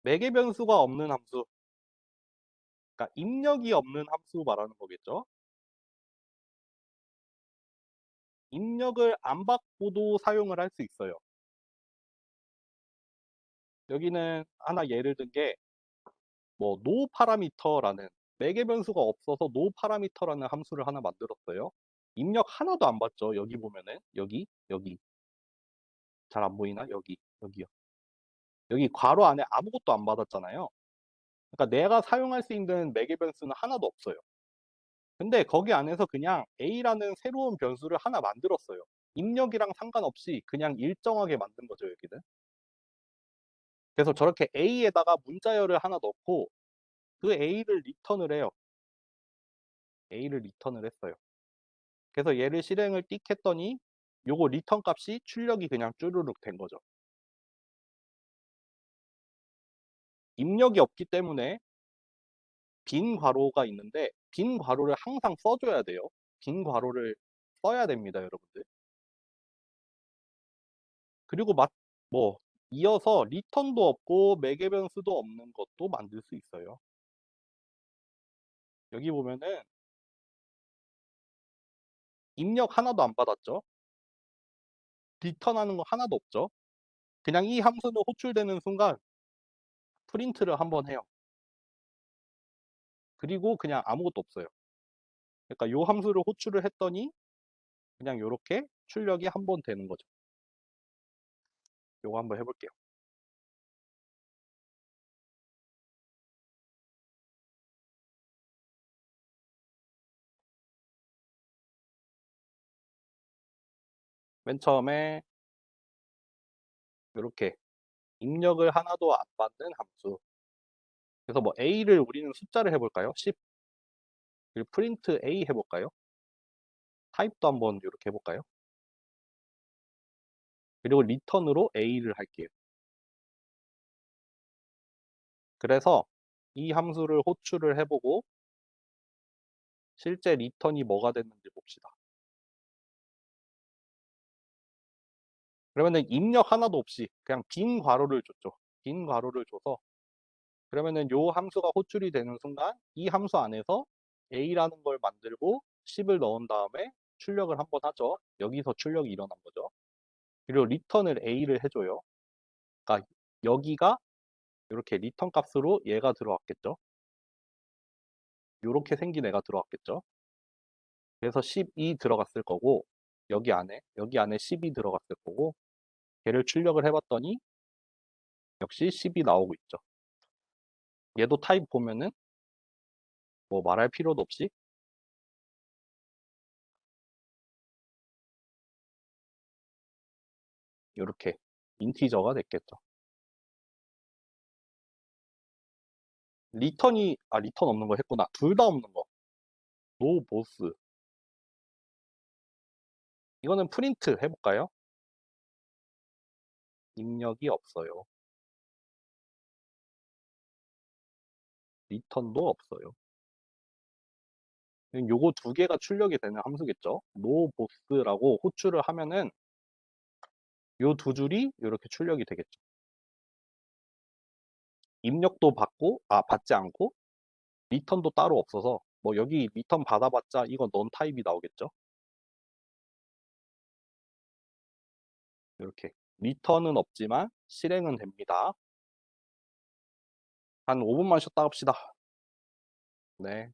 매개 변수가 없는 함수. 그러니까 입력이 없는 함수 말하는 거겠죠. 입력을 안 받고도 사용을 할 수 있어요. 여기는 하나 예를 든 게 뭐 no parameter라는 매개 변수가 없어서 no parameter라는 함수를 하나 만들었어요. 입력 하나도 안 받죠. 여기 보면은 여기 잘 안 보이나? 여기요. 여기 괄호 안에 아무것도 안 받았잖아요. 그러니까 내가 사용할 수 있는 매개 변수는 하나도 없어요. 근데 거기 안에서 그냥 a라는 새로운 변수를 하나 만들었어요. 입력이랑 상관없이 그냥 일정하게 만든 거죠, 여기는. 그래서 저렇게 a에다가 문자열을 하나 넣고 그 a를 리턴을 해요. a를 리턴을 했어요. 그래서 얘를 실행을 띡 했더니 요거 리턴 값이 출력이 그냥 쭈루룩 된 거죠. 입력이 없기 때문에 빈 괄호가 있는데 빈 괄호를 항상 써줘야 돼요. 빈 괄호를 써야 됩니다, 여러분들. 그리고 뭐 이어서 리턴도 없고 매개 변수도 없는 것도 만들 수 있어요. 여기 보면은 입력 하나도 안 받았죠. 리턴하는 거 하나도 없죠. 그냥 이 함수는 호출되는 순간 프린트를 한번 해요. 그리고 그냥 아무것도 없어요. 그러니까 요 함수를 호출을 했더니 그냥 요렇게 출력이 한 번 되는 거죠. 요거 한번 해볼게요. 맨 처음에 요렇게 입력을 하나도 안 받는 함수. 그래서 뭐 a를 우리는 숫자를 해볼까요? 10. 그리고 프린트 a 해볼까요? 타입도 한번 이렇게 해볼까요? 그리고 리턴으로 a를 할게요. 그래서 이 함수를 호출을 해보고 실제 리턴이 뭐가 됐는지 봅시다. 그러면은 입력 하나도 없이 그냥 빈 괄호를 줬죠. 빈 괄호를 줘서 그러면은 요 함수가 호출이 되는 순간 이 함수 안에서 a라는 걸 만들고 10을 넣은 다음에 출력을 한번 하죠. 여기서 출력이 일어난 거죠. 그리고 리턴을 a를 해줘요. 그러니까 여기가 이렇게 리턴 값으로 얘가 들어왔겠죠. 이렇게 생긴 애가 들어왔겠죠. 그래서 10이 들어갔을 거고 여기 안에 10이 들어갔을 거고 걔를 출력을 해봤더니 역시 10이 나오고 있죠. 얘도 타입 보면은 뭐 말할 필요도 없이 이렇게 인티저가 됐겠죠. 리턴 없는 거 했구나. 둘 다 없는 거. 노 보스. 이거는 프린트 해볼까요? 입력이 없어요. 리턴도 없어요. 요거 두 개가 출력이 되는 함수겠죠. 노 보스라고 호출을 하면은 요 두 줄이 이렇게 출력이 되겠죠. 입력도 받지 않고 리턴도 따로 없어서 뭐 여기 리턴 받아봤자 이건 넌 타입이 나오겠죠. 이렇게 리턴은 없지만 실행은 됩니다. 한 5분만 쉬었다 갑시다. 네.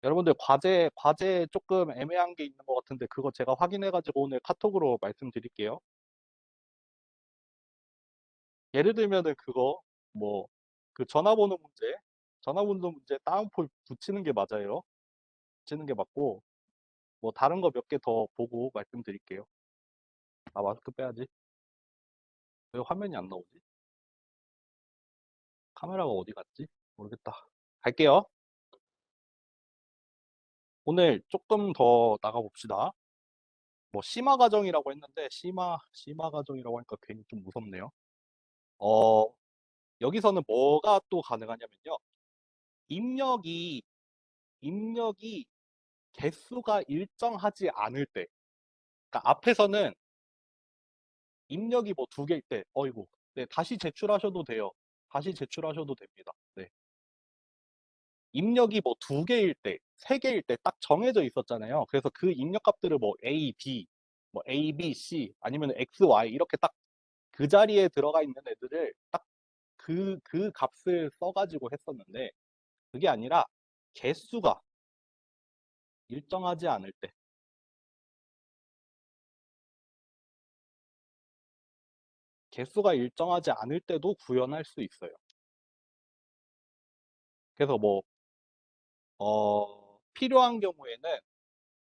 여러분들 과제 조금 애매한 게 있는 것 같은데 그거 제가 확인해가지고 오늘 카톡으로 말씀드릴게요. 예를 들면은 그거 뭐 그 전화번호 문제 따옴표 붙이는 게 맞아요. 붙이는 게 맞고 뭐 다른 거 몇 개 더 보고 말씀드릴게요. 아 마스크 빼야지. 왜 화면이 안 나오지? 카메라가 어디 갔지? 모르겠다. 갈게요. 오늘 조금 더 나가봅시다. 뭐 심화 과정이라고 했는데 심화 과정이라고 하니까 괜히 좀 무섭네요. 어 여기서는 뭐가 또 가능하냐면요. 입력이 입력이 개수가 일정하지 않을 때, 그러니까 앞에서는 입력이 뭐 두 개일 때, 어이구, 네, 다시 제출하셔도 돼요. 다시 제출하셔도 됩니다. 네. 입력이 뭐 두 개일 때, 세 개일 때 딱 정해져 있었잖아요. 그래서 그 입력 값들을 뭐 A, B, 뭐 A, B, C 아니면 X, Y 이렇게 딱 그 자리에 들어가 있는 애들을 딱 그 값을 써가지고 했었는데, 그게 아니라 개수가 일정하지 않을 때, 개수가 일정하지 않을 때도 구현할 수 있어요. 그래서 뭐, 필요한 경우에는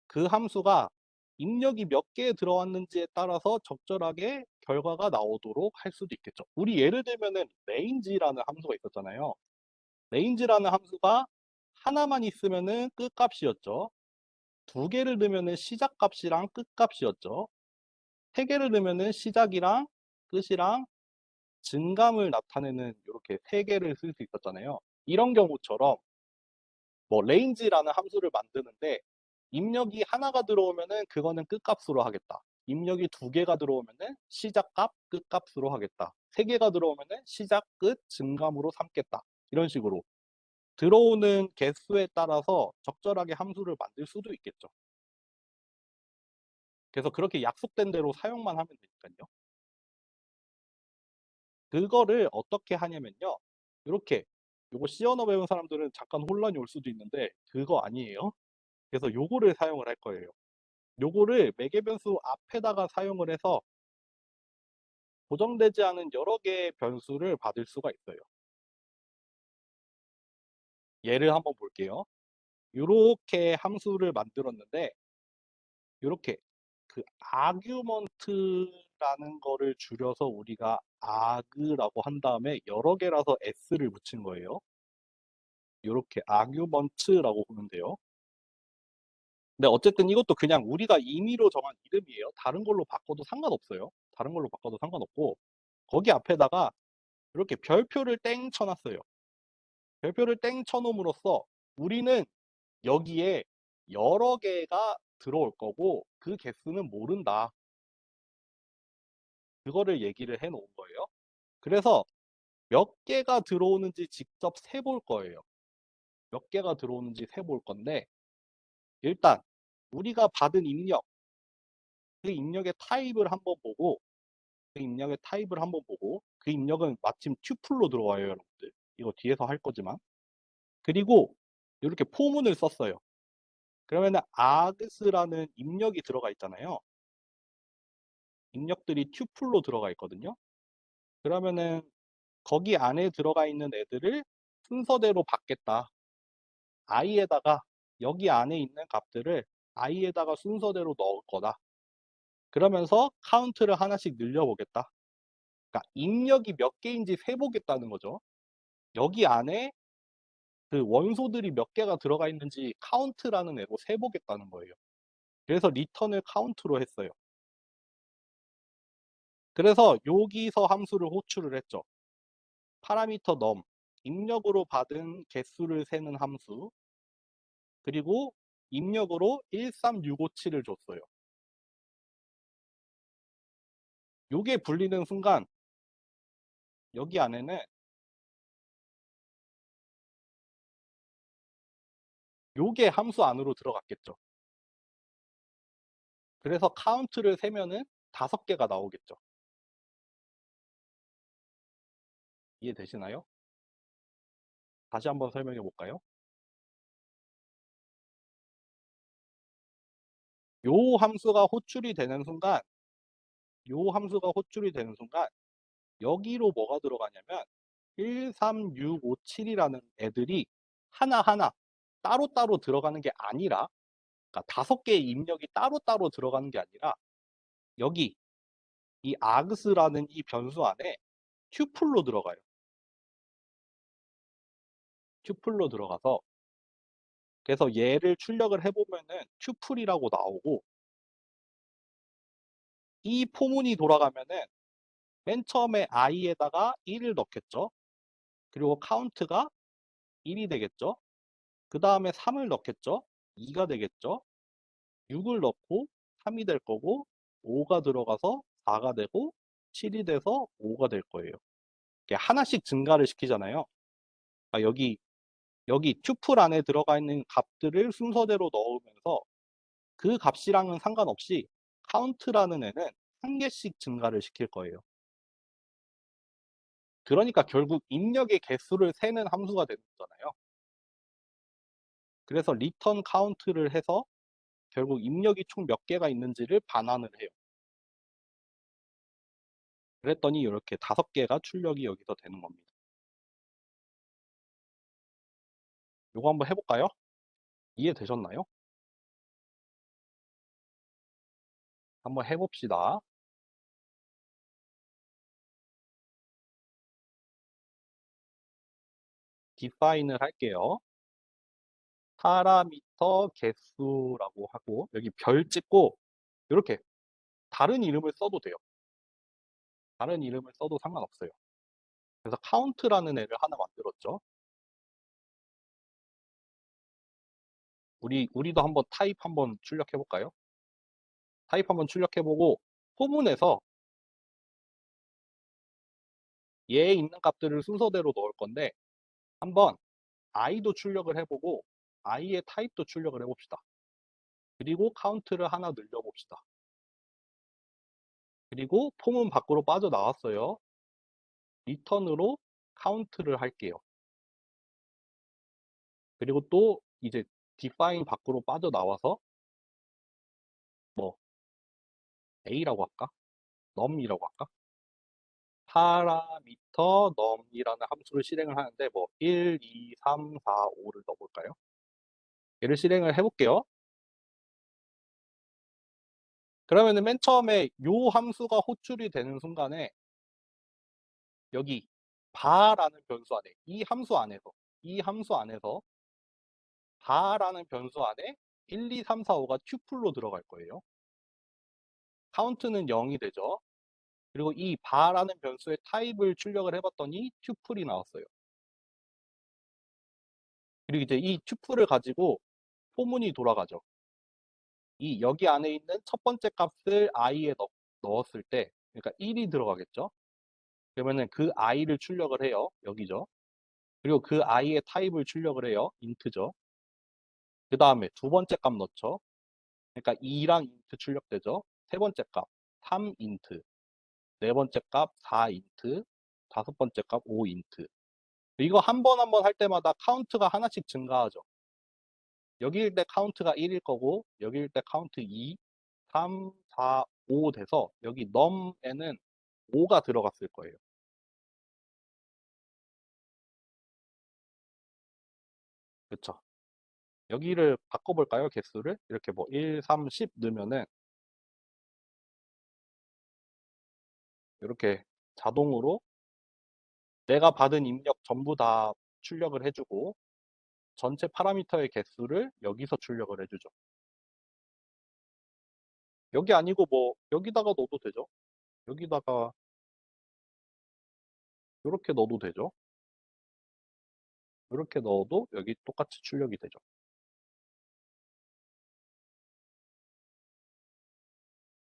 그 함수가 입력이 몇 개 들어왔는지에 따라서 적절하게 결과가 나오도록 할 수도 있겠죠. 우리 예를 들면은 range라는 함수가 있었잖아요. range라는 함수가 하나만 있으면은 끝값이었죠. 두 개를 넣으면은 시작값이랑 끝값이었죠. 세 개를 넣으면은 시작이랑 끝이랑 증감을 나타내는 이렇게 세 개를 쓸 수 있었잖아요. 이런 경우처럼 뭐 range라는 함수를 만드는데 입력이 하나가 들어오면은 그거는 끝값으로 하겠다. 입력이 두 개가 들어오면은 시작값, 끝값으로 하겠다. 세 개가 들어오면은 시작, 끝, 증감으로 삼겠다. 이런 식으로 들어오는 개수에 따라서 적절하게 함수를 만들 수도 있겠죠. 그래서 그렇게 약속된 대로 사용만 하면 되니까요. 그거를 어떻게 하냐면요. 이렇게 요거 C 언어 배운 사람들은 잠깐 혼란이 올 수도 있는데 그거 아니에요. 그래서 요거를 사용을 할 거예요. 요거를 매개 변수 앞에다가 사용을 해서 고정되지 않은 여러 개의 변수를 받을 수가 있어요. 예를 한번 볼게요. 요렇게 함수를 만들었는데 요렇게 그 argument라는 거를 줄여서 우리가 arg라고 한 다음에 여러 개라서 s를 붙인 거예요. 요렇게 argument라고 보는데요. 근데 어쨌든 이것도 그냥 우리가 임의로 정한 이름이에요. 다른 걸로 바꿔도 상관없어요. 다른 걸로 바꿔도 상관없고 거기 앞에다가 이렇게 별표를 땡 쳐놨어요. 별표를 땡 쳐놓음으로써 우리는 여기에 여러 개가 들어올 거고 그 개수는 모른다. 그거를 얘기를 해 놓은 거예요. 그래서 몇 개가 들어오는지 직접 세볼 거예요. 몇 개가 들어오는지 세볼 건데 일단 우리가 받은 입력, 그 입력의 타입을 한번 보고 그 입력의 타입을 한번 보고 그 입력은 마침 튜플로 들어와요, 여러분들. 이거 뒤에서 할 거지만. 그리고 이렇게 포문을 썼어요. 그러면은 args라는 입력이 들어가 있잖아요. 입력들이 튜플로 들어가 있거든요. 그러면은 거기 안에 들어가 있는 애들을 순서대로 받겠다. i에다가 여기 안에 있는 값들을 i에다가 순서대로 넣을 거다. 그러면서 카운트를 하나씩 늘려보겠다. 그러니까 입력이 몇 개인지 세보겠다는 거죠. 여기 안에 그 원소들이 몇 개가 들어가 있는지 카운트라는 애로 세보겠다는 거예요. 그래서 리턴을 카운트로 했어요. 그래서 여기서 함수를 호출을 했죠. 파라미터 num, 입력으로 받은 개수를 세는 함수, 그리고 입력으로 13657을 줬어요. 요게 불리는 순간 여기 안에는 요게 함수 안으로 들어갔겠죠. 그래서 카운트를 세면은 5개가 나오겠죠. 이해되시나요? 다시 한번 설명해 볼까요? 요 함수가 호출이 되는 순간, 요 함수가 호출이 되는 순간 여기로 뭐가 들어가냐면 13657이라는 애들이 하나하나 따로따로 들어가는 게 아니라, 그러니까 5개의 입력이 따로따로 들어가는 게 아니라 여기 이 args라는 이 변수 안에 튜플로 들어가요. 튜플로 들어가서 그래서 얘를 출력을 해보면은 튜플이라고 나오고 이 포문이 돌아가면은 맨 처음에 i에다가 1을 넣겠죠. 그리고 카운트가 1이 되겠죠. 그 다음에 3을 넣겠죠. 2가 되겠죠. 6을 넣고 3이 될 거고 5가 들어가서 4가 되고 7이 돼서 5가 될 거예요. 이렇게 하나씩 증가를 시키잖아요. 그러니까 여기 튜플 안에 들어가 있는 값들을 순서대로 넣으면서 그 값이랑은 상관없이 카운트라는 애는 한 개씩 증가를 시킬 거예요. 그러니까 결국 입력의 개수를 세는 함수가 되는 거잖아요. 그래서 return count를 해서 결국 입력이 총 몇 개가 있는지를 반환을 해요. 그랬더니 이렇게 5개가 출력이 여기서 되는 겁니다. 이거 한번 해볼까요? 이해되셨나요? 한번 해봅시다. define을 할게요. 파라미터 개수라고 하고 여기 별 찍고 이렇게 다른 이름을 써도 돼요. 다른 이름을 써도 상관없어요. 그래서 count라는 애를 하나 만들었죠. 우리도 한번 타입 한번 출력해볼까요? 타입 한번 출력해보고 포문에서 얘에 있는 값들을 순서대로 넣을 건데 한번 i도 출력을 해보고 i의 타입도 출력을 해봅시다. 그리고 카운트를 하나 늘려봅시다. 그리고 폼은 밖으로 빠져나왔어요. 리턴으로 카운트를 할게요. 그리고 또 이제 define 밖으로 빠져나와서 뭐 a라고 할까? num이라고 할까? 파라미터 num이라는 함수를 실행을 하는데 뭐 1, 2, 3, 4, 5를 넣어볼까요? 얘를 실행을 해볼게요. 그러면은 맨 처음에 요 함수가 호출이 되는 순간에 여기 바라는 변수 안에 이 함수 안에서 바라는 변수 안에 1, 2, 3, 4, 5가 튜플로 들어갈 거예요. 카운트는 0이 되죠. 그리고 이 바라는 변수의 타입을 출력을 해봤더니 튜플이 나왔어요. 그리고 이제 이 튜플을 가지고 포문이 돌아가죠. 이 여기 안에 있는 첫 번째 값을 i에 넣었을 때 그러니까 1이 들어가겠죠. 그러면은 그 i를 출력을 해요. 여기죠. 그리고 그 i의 타입을 출력을 해요. int죠. 그 다음에 두 번째 값 넣죠. 그러니까 2랑 int 출력되죠. 세 번째 값 3 int, 네 번째 값 4 int, 다섯 번째 값 5 int. 이거 한 번 한 번 할 때마다 카운트가 하나씩 증가하죠. 여기일 때 카운트가 1일 거고 여기일 때 카운트 2, 3, 4, 5 돼서 여기 num에는 5가 들어갔을 거예요. 그렇죠. 여기를 바꿔볼까요? 개수를 이렇게 뭐 1, 3, 10 넣으면은 이렇게 자동으로 내가 받은 입력 전부 다 출력을 해주고 전체 파라미터의 개수를 여기서 출력을 해주죠. 여기 아니고 뭐 여기다가 넣어도 되죠. 여기다가 이렇게 넣어도 되죠. 이렇게 넣어도 여기 똑같이 출력이 되죠.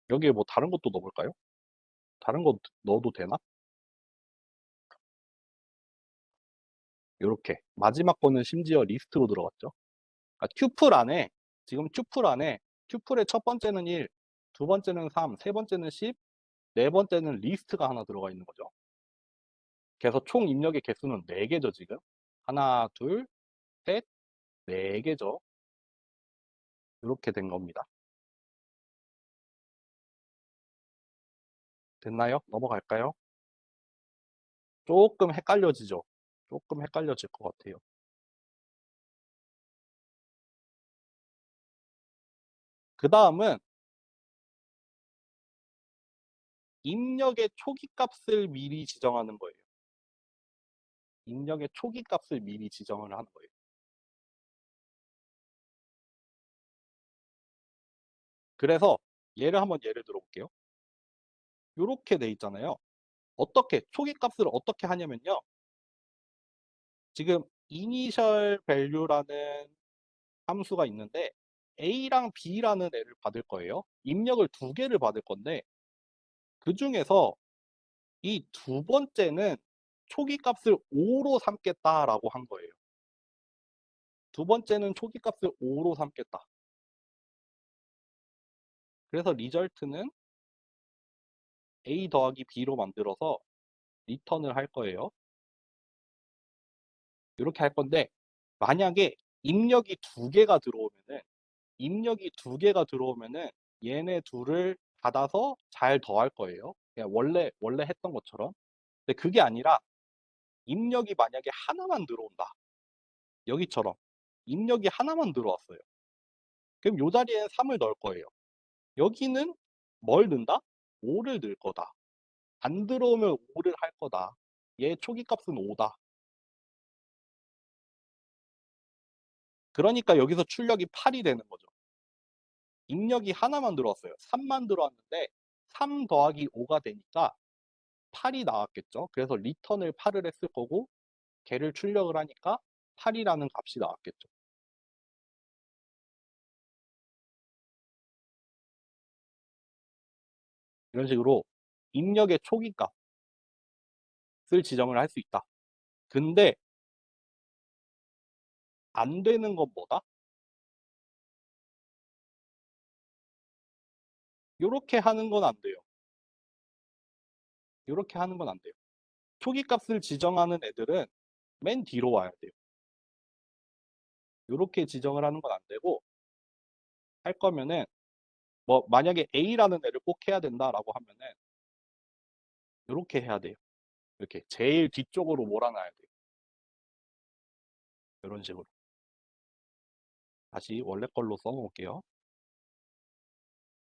여기에 뭐 다른 것도 넣어볼까요? 다른 거 넣어도 되나? 이렇게 마지막 거는 심지어 리스트로 들어갔죠. 그러니까 튜플 안에 지금 튜플 안에 튜플의 첫 번째는 1, 두 번째는 3, 세 번째는 10, 네 번째는 리스트가 하나 들어가 있는 거죠. 그래서 총 입력의 개수는 4개죠, 지금. 하나, 둘, 셋, 4개죠. 이렇게 된 겁니다. 됐나요? 넘어갈까요? 조금 헷갈려지죠? 조금 헷갈려질 것 같아요. 그 다음은 입력의 초기 값을 미리 지정하는 거예요. 입력의 초기 값을 미리 지정을 하는 거예요. 그래서 예를 들어볼게요. 요렇게 돼 있잖아요. 어떻게 초기 값을 어떻게 하냐면요. 지금 initial value라는 함수가 있는데 a랑 b라는 애를 받을 거예요. 입력을 두 개를 받을 건데 그중에서 이 두 번째는 초기 값을 5로 삼겠다라고 한 거예요. 두 번째는 초기 값을 5로 삼겠다. 그래서 리절트는 a 더하기 b로 만들어서 리턴을 할 거예요. 이렇게 할 건데 만약에 입력이 두 개가 들어오면은 얘네 둘을 받아서 잘 더할 거예요. 그냥 원래 했던 것처럼. 근데 그게 아니라 입력이 만약에 하나만 들어온다. 여기처럼 입력이 하나만 들어왔어요. 그럼 요 자리엔 3을 넣을 거예요. 여기는 뭘 넣는다? 5를 넣을 거다. 안 들어오면 5를 할 거다. 얘 초기 값은 5다. 그러니까 여기서 출력이 8이 되는 거죠. 입력이 하나만 들어왔어요. 3만 들어왔는데 3 더하기 5가 되니까 8이 나왔겠죠. 그래서 리턴을 8을 했을 거고 걔를 출력을 하니까 8이라는 값이 나왔겠죠. 이런 식으로 입력의 초기 값을 지정을 할 수 있다. 근데 안 되는 건 뭐다? 요렇게 하는 건 안 돼요. 요렇게 하는 건 안 돼요. 초기 값을 지정하는 애들은 맨 뒤로 와야 돼요. 요렇게 지정을 하는 건 안 되고 할 거면은 뭐 만약에 A라는 애를 꼭 해야 된다라고 하면은 요렇게 해야 돼요. 이렇게 제일 뒤쪽으로 몰아놔야 돼요. 이런 식으로. 다시 원래 걸로 써놓을게요.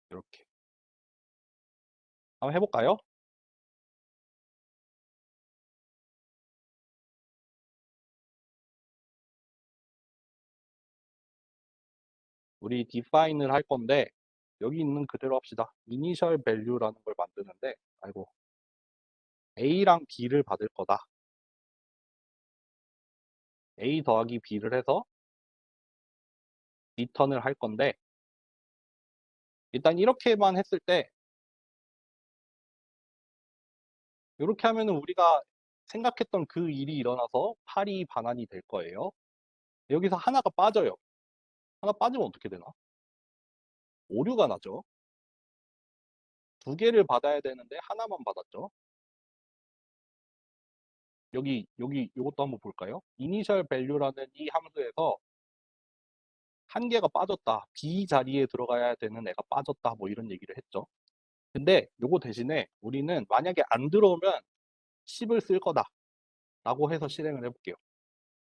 이렇게. 한번 해볼까요? 우리 define을 할 건데 여기 있는 그대로 합시다. initial value라는 걸 만드는데 아이고 A랑 B를 받을 거다. A 더하기 B를 해서 return을 할 건데 일단 이렇게만 했을 때 이렇게 하면은 우리가 생각했던 그 일이 일어나서 8이 반환이 될 거예요. 여기서 하나가 빠져요. 하나 빠지면 어떻게 되나? 오류가 나죠. 두 개를 받아야 되는데 하나만 받았죠. 여기 이것도 한번 볼까요? initial value라는 이 함수에서 한 개가 빠졌다. B 자리에 들어가야 되는 애가 빠졌다. 뭐 이런 얘기를 했죠. 근데 요거 대신에 우리는 만약에 안 들어오면 10을 쓸 거다. 라고 해서 실행을 해볼게요.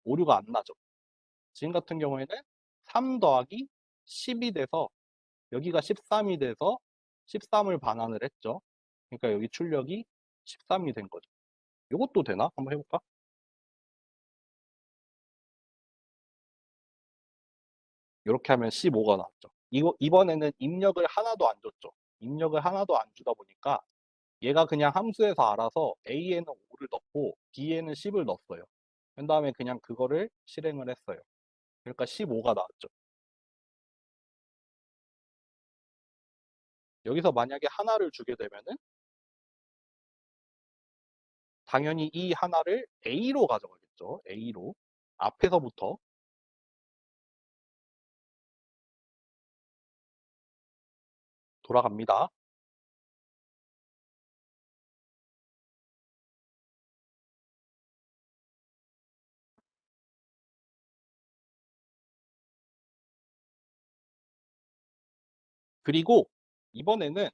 오류가 안 나죠. 지금 같은 경우에는 3 더하기 10이 돼서 여기가 13이 돼서 13을 반환을 했죠. 그러니까 여기 출력이 13이 된 거죠. 이것도 되나? 한번 해볼까? 이렇게 하면 15가 나왔죠. 이번에는 입력을 하나도 안 줬죠. 입력을 하나도 안 주다 보니까 얘가 그냥 함수에서 알아서 A에는 5를 넣고 B에는 10을 넣었어요. 그 다음에 그냥 그거를 실행을 했어요. 그러니까 15가 나왔죠. 여기서 만약에 하나를 주게 되면은 당연히 이 하나를 A로 가져가겠죠. A로. 앞에서부터. 돌아갑니다. 그리고 이번에는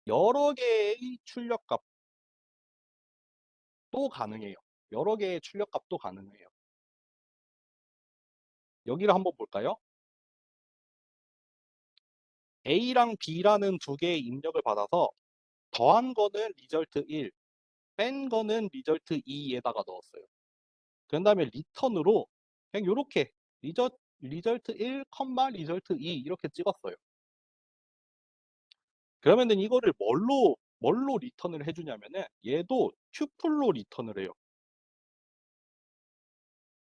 여러 개의 출력값도 가능해요. 여러 개의 출력값도 가능해요. 여기를 한번 볼까요? A랑 B라는 두 개의 입력을 받아서 더한 거는 리절트 1, 뺀 거는 리절트 2에다가 넣었어요. 그 다음에 리턴으로 그냥 이렇게 리절트 1, 리절트 2 이렇게 찍었어요. 그러면은 이거를 뭘로 리턴을 해주냐면은 얘도 튜플로 리턴을 해요.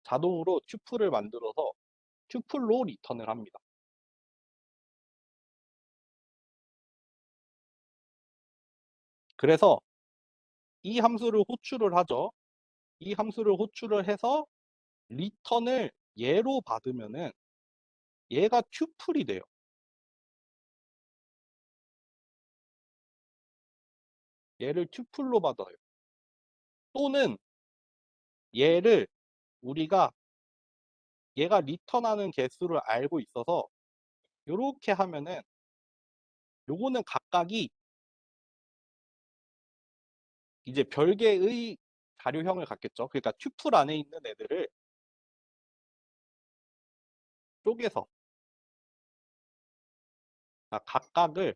자동으로 튜플을 만들어서 튜플로 리턴을 합니다. 그래서 이 함수를 호출을 하죠. 이 함수를 호출을 해서 리턴을 얘로 받으면은 얘가 튜플이 돼요. 얘를 튜플로 받아요. 또는 얘를 우리가 얘가 리턴하는 개수를 알고 있어서 요렇게 하면은 요거는 각각이 이제 별개의 자료형을 갖겠죠. 그러니까 튜플 안에 있는 애들을 쪼개서 각각을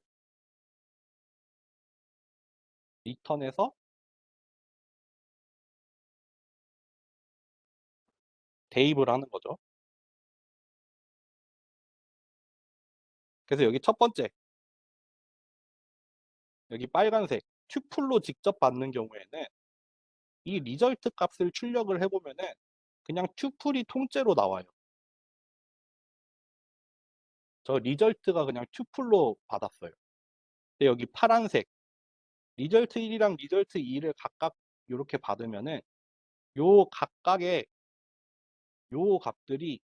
리턴해서 대입을 하는 거죠. 그래서 여기 첫 번째, 여기 빨간색 튜플로 직접 받는 경우에는 이 리절트 값을 출력을 해보면은 그냥 튜플이 통째로 나와요. 저 리절트가 그냥 튜플로 받았어요. 근데 여기 파란색 리절트 1이랑 리절트 2를 각각 이렇게 받으면은 요 각각의 요 값들이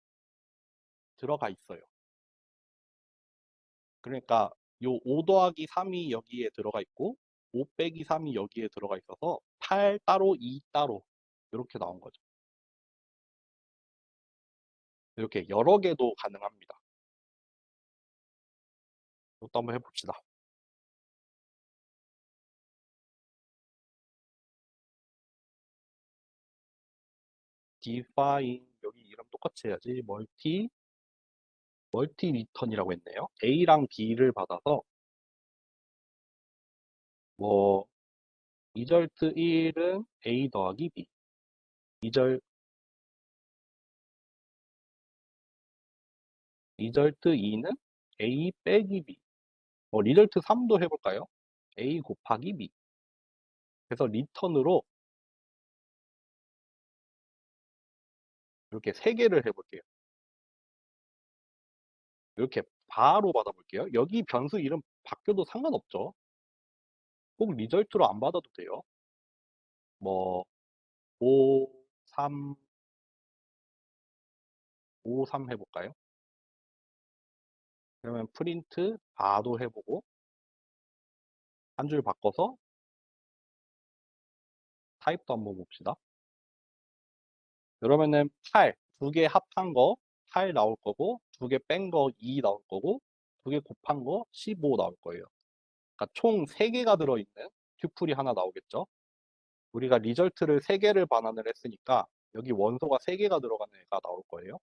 들어가 있어요. 그러니까 요 5 더하기 3이 여기에 들어가 있고 5 빼기 3이 여기에 들어가 있어서 8 따로 2 따로 이렇게 나온 거죠. 이렇게 여러 개도 가능합니다. 이것도 한번 해봅시다. define 여기 이름 똑같이 해야지. 멀티 리턴이라고 했네요. A랑 B를 받아서 뭐 리절트 1은 A 더하기 B, 리절, 리절트 2는 A 빼기 B, 리절트 3도 해볼까요? A 곱하기 B. 그래서 리턴으로 이렇게 3개를 해볼게요. 이렇게 바로 받아볼게요. 여기 변수 이름 바뀌어도 상관없죠. 꼭 리절트로 안 받아도 돼요. 뭐 5, 3, 5, 3 해볼까요? 그러면 프린트 바도 해보고 한 줄 바꿔서 타입도 한번 봅시다. 그러면은 8, 2개 합한 거 8 나올 거고 2개 뺀 거 2 나올 거고 2개 곱한 거 15 나올 거예요. 그러니까 총 3개가 들어있는 튜플이 하나 나오겠죠. 우리가 리절트를 3개를 반환을 했으니까 여기 원소가 3개가 들어가는 애가 나올 거예요.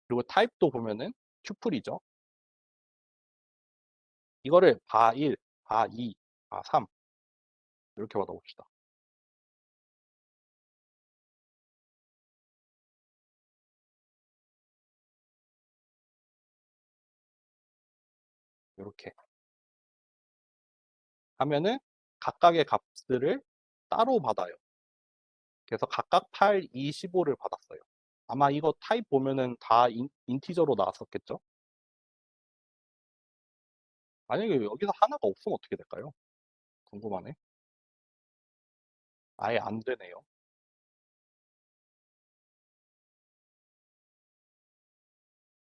그리고 타입도 보면은 튜플이죠. 이거를 바 1, 바 2, 바 3 이렇게 받아봅시다. 이렇게 하면은 각각의 값들을 따로 받아요. 그래서 각각 8, 2, 15를 받았어요. 아마 이거 타입 보면은 다 인티저로 나왔었겠죠? 만약에 여기서 하나가 없으면 어떻게 될까요? 궁금하네. 아예 안 되네요.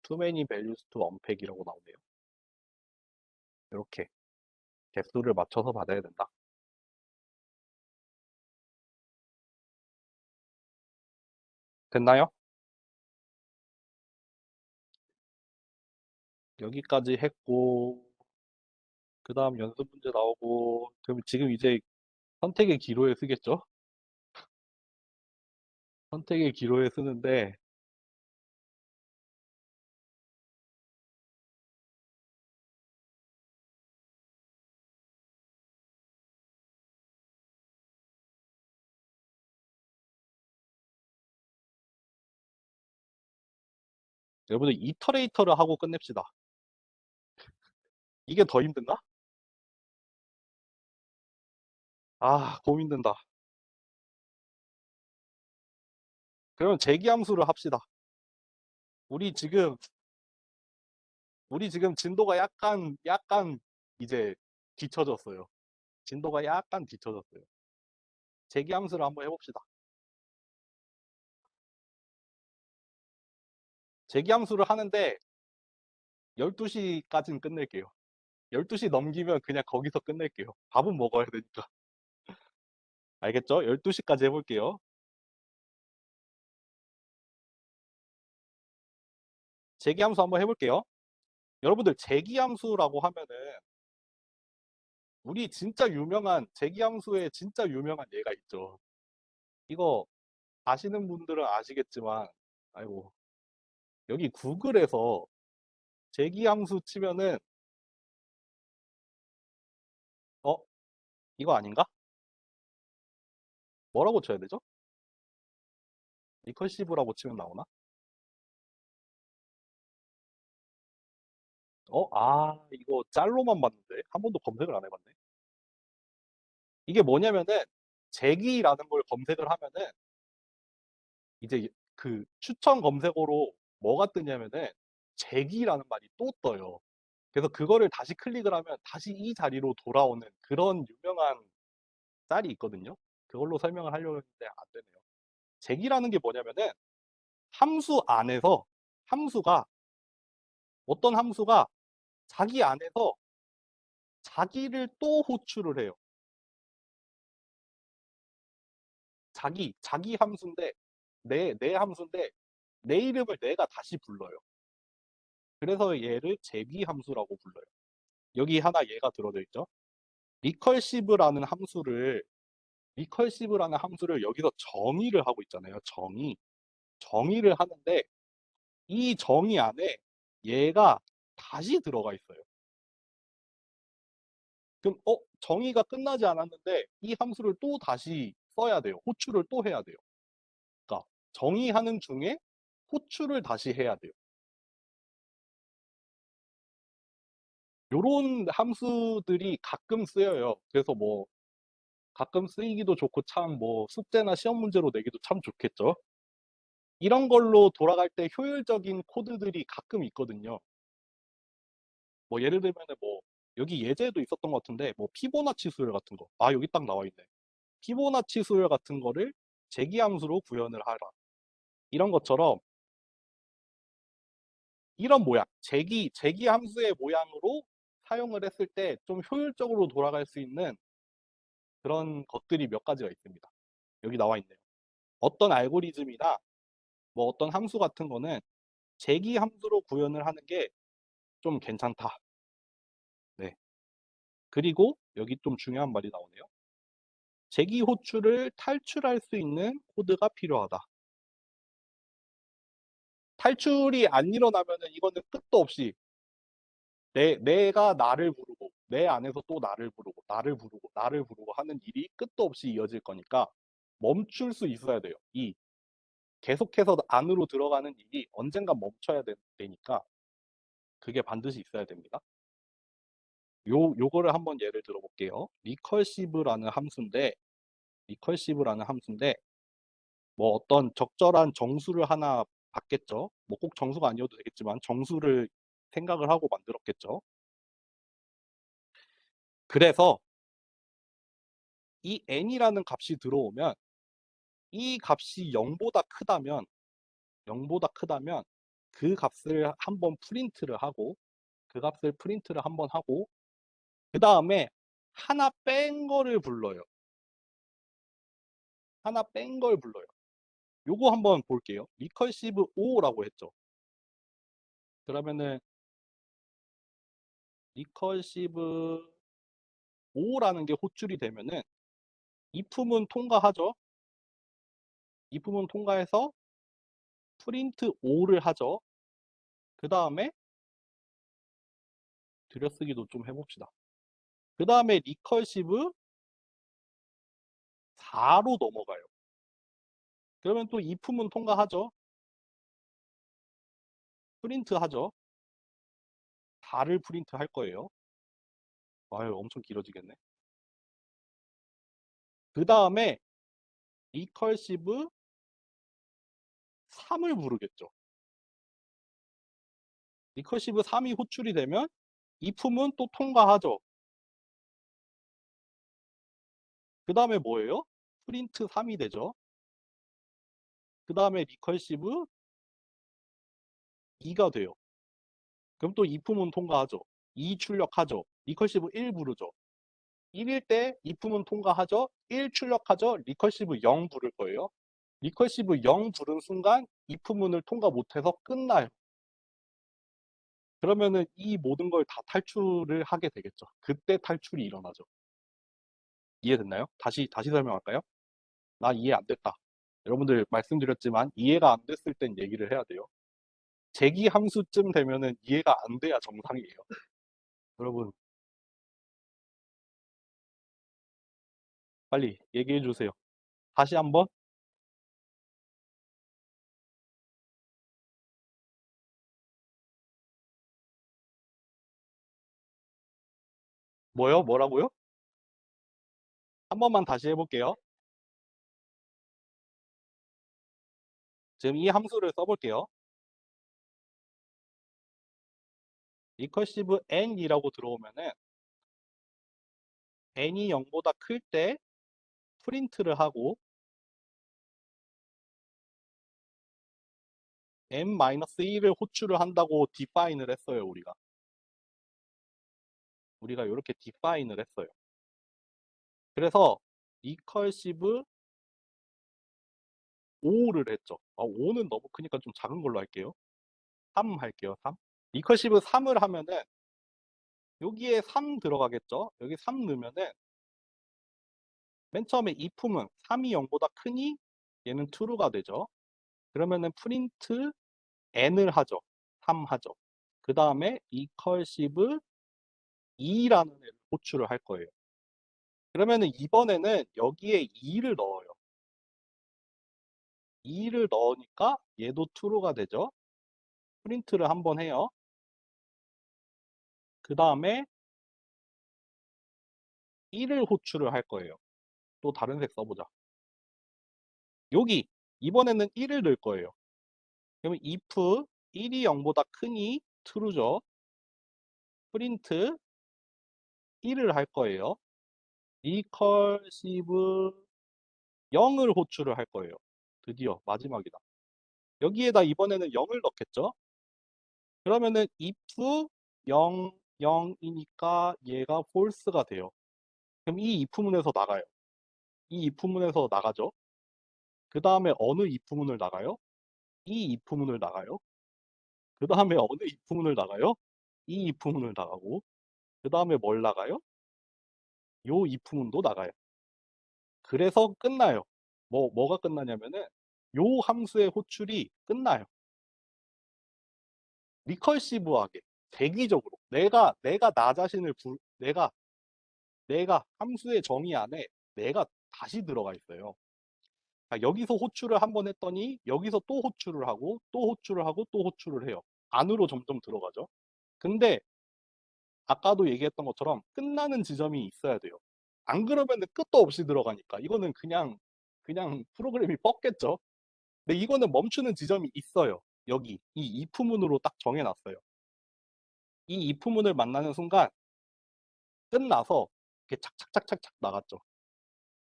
Too many values to unpack이라고 나오네요. 이렇게 개수를 맞춰서 받아야 된다. 됐나요? 여기까지 했고 그 다음 연습 문제 나오고 그럼 지금 이제 선택의 기로에 쓰겠죠? 선택의 기로에 쓰는데 여러분들 이터레이터를 하고 끝냅시다. 이게 더 힘든가? 아, 고민된다. 그러면 제기함수를 합시다. 우리 지금, 우리 지금 진도가 약간 이제 뒤쳐졌어요. 진도가 약간 뒤쳐졌어요. 제기함수를 한번 해봅시다. 제기함수를 하는데 12시까지는 끝낼게요. 12시 넘기면 그냥 거기서 끝낼게요. 밥은 먹어야 되니까. 알겠죠? 12시까지 해볼게요. 제기함수 한번 해볼게요. 여러분들 제기함수라고 하면은 우리 진짜 유명한 제기함수에 진짜 유명한 예가 있죠. 이거 아시는 분들은 아시겠지만, 아이고, 여기 구글에서 제기함수 치면은, 어, 이거 아닌가? 뭐라고 쳐야 되죠? 리커시브라고 치면 나오나? 이거 짤로만 봤는데 한 번도 검색을 안 해봤네. 이게 뭐냐면은 제기라는 걸 검색을 하면은 이제 그 추천 검색어로 뭐가 뜨냐면은 제기라는 말이 또 떠요. 그래서 그거를 다시 클릭을 하면 다시 이 자리로 돌아오는 그런 유명한 짤이 있거든요. 그걸로 설명을 하려고 했는데 안 되네요. 제기라는 게 뭐냐면은 함수 안에서 함수가 어떤 함수가 자기 안에서 자기를 또 호출을 해요. 자기 함수인데 내 함수인데 내 이름을 내가 다시 불러요. 그래서 얘를 제기 함수라고 불러요. 여기 하나 얘가 들어져 있죠. 리컬시브라는 함수를 리컬시브라는 함수를 여기서 정의를 하고 있잖아요. 정의를 하는데 이 정의 안에 얘가 다시 들어가 있어요. 그럼 정의가 끝나지 않았는데 이 함수를 또 다시 써야 돼요. 호출을 또 해야 돼요. 그러니까 정의하는 중에 호출을 다시 해야 돼요. 요런 함수들이 가끔 쓰여요. 그래서 뭐 가끔 쓰이기도 좋고 참 뭐 숙제나 시험 문제로 내기도 참 좋겠죠. 이런 걸로 돌아갈 때 효율적인 코드들이 가끔 있거든요. 뭐 예를 들면은 뭐 여기 예제도 있었던 것 같은데 뭐 피보나치 수열 같은 거. 아, 여기 딱 나와 있네. 피보나치 수열 같은 거를 제기함수로 구현을 하라. 이런 것처럼 이런 모양, 제기함수의 모양으로 사용을 했을 때 좀 효율적으로 돌아갈 수 있는 그런 것들이 몇 가지가 있습니다. 여기 나와 있네요. 어떤 알고리즘이나 뭐 어떤 함수 같은 거는 제기함수로 구현을 하는 게 좀 괜찮다. 네. 그리고 여기 좀 중요한 말이 나오네요. 제기 호출을 탈출할 수 있는 코드가 필요하다. 탈출이 안 일어나면은 이거는 끝도 없이 내가 나를 부르고 내 안에서 또 나를 부르고 하는 일이 끝도 없이 이어질 거니까 멈출 수 있어야 돼요. 이 계속해서 안으로 들어가는 일이 언젠가 멈춰야 되니까 그게 반드시 있어야 됩니다. 요거를 한번 예를 들어볼게요. 리컬시브라는 함수인데 뭐 어떤 적절한 정수를 하나 받겠죠. 뭐 꼭 정수가 아니어도 되겠지만 정수를 생각을 하고 만들었겠죠. 그래서 이 n이라는 값이 들어오면 이 값이 0보다 크다면 그 값을 한번 프린트를 하고 그 값을 프린트를 한번 하고 그 다음에 하나 뺀 거를 불러요. 하나 뺀 걸 불러요. 요거 한번 볼게요. 리컬시브 O라고 했죠. 그러면은 리컬시브 O라는 게 호출이 되면은 if문 통과하죠. if문 통과해서 프린트 O를 하죠. 그 다음에 들여쓰기도 좀 해봅시다. 그 다음에 리컬시브 4로 넘어가요. 그러면 또 if문 통과하죠. 프린트 하죠. 4를 프린트 할 거예요. 아유, 엄청 길어지겠네. 그 다음에 리컬시브 3을 부르겠죠. 리커시브 3이 호출이 되면 if은 또 통과하죠. 그 다음에 뭐예요? 프린트 3이 되죠. 그 다음에 리컬시브 2가 돼요. 그럼 또 if은 통과하죠. 2 출력하죠. 리컬시브 1 부르죠. 1일 때 if은 통과하죠. 1 출력하죠. 리컬시브 0 부를 거예요. 리컬시브 0 부른 순간 if문을 통과 못해서 끝나요. 그러면은 이 모든 걸 다 탈출을 하게 되겠죠. 그때 탈출이 일어나죠. 이해됐나요? 다시 설명할까요? 나 이해 안 됐다. 여러분들 말씀드렸지만 이해가 안 됐을 땐 얘기를 해야 돼요. 제기 함수쯤 되면은 이해가 안 돼야 정상이에요. 여러분 빨리 얘기해 주세요. 다시 한번. 뭐요? 뭐라고요? 한 번만 다시 해볼게요. 지금 이 함수를 써볼게요. 리커시브 n이라고 들어오면은 n이 0보다 클 때 프린트를 하고 n-1을 호출을 한다고 디파인을 했어요, 우리가 이렇게 디파인을 했어요. 그래서 리커시브 5를 했죠. 5는 너무 크니까 좀 작은 걸로 할게요. 3 할게요. 3. 리커시브 3을 하면은 여기에 3 들어가겠죠. 여기 3 넣으면은 맨 처음에 if은 3이 0보다 크니 얘는 true가 되죠. 그러면은 프린트 n을 하죠. 3 하죠. 그 다음에 recursive 2라는 애를 호출을 할 거예요. 그러면은 이번에는 여기에 2를 넣어요. 2를 넣으니까 얘도 true가 되죠. 프린트를 한번 해요. 그 다음에 1을 호출을 할 거예요. 또 다른 색 써보자. 여기 이번에는 1을 넣을 거예요. 그러면 if 1이 0보다 크니 true죠. 프린트 1을 할 거예요. recursive 0을 호출을 할 거예요. 드디어 마지막이다. 여기에다 이번에는 0을 넣겠죠. 그러면은 if 0, 0이니까 얘가 false가 돼요. 그럼 이 if문에서 나가요. 이 if문에서 나가죠. 그 다음에 어느 if문을 나가요? 이 if문을 나가요. 그 다음에 어느 if문을 나가요? 이 if문을 나가고 그 다음에 뭘 나가요? 요 if문도 나가요. 그래서 끝나요. 뭐가 끝나냐면은 요 함수의 호출이 끝나요. 리컬시브하게 대기적으로 내가 나 자신을 내가 함수의 정의 안에 내가 다시 들어가 있어요. 여기서 호출을 한 번 했더니 여기서 또 호출을 하고 또 호출을 하고 또 호출을 해요. 안으로 점점 들어가죠. 근데 아까도 얘기했던 것처럼 끝나는 지점이 있어야 돼요. 안 그러면 끝도 없이 들어가니까 이거는 그냥 프로그램이 뻗겠죠. 근데 이거는 멈추는 지점이 있어요. 여기 이 if문으로 딱 정해놨어요. 이 if문을 만나는 순간 끝나서 이렇게 착착착착착 나갔죠.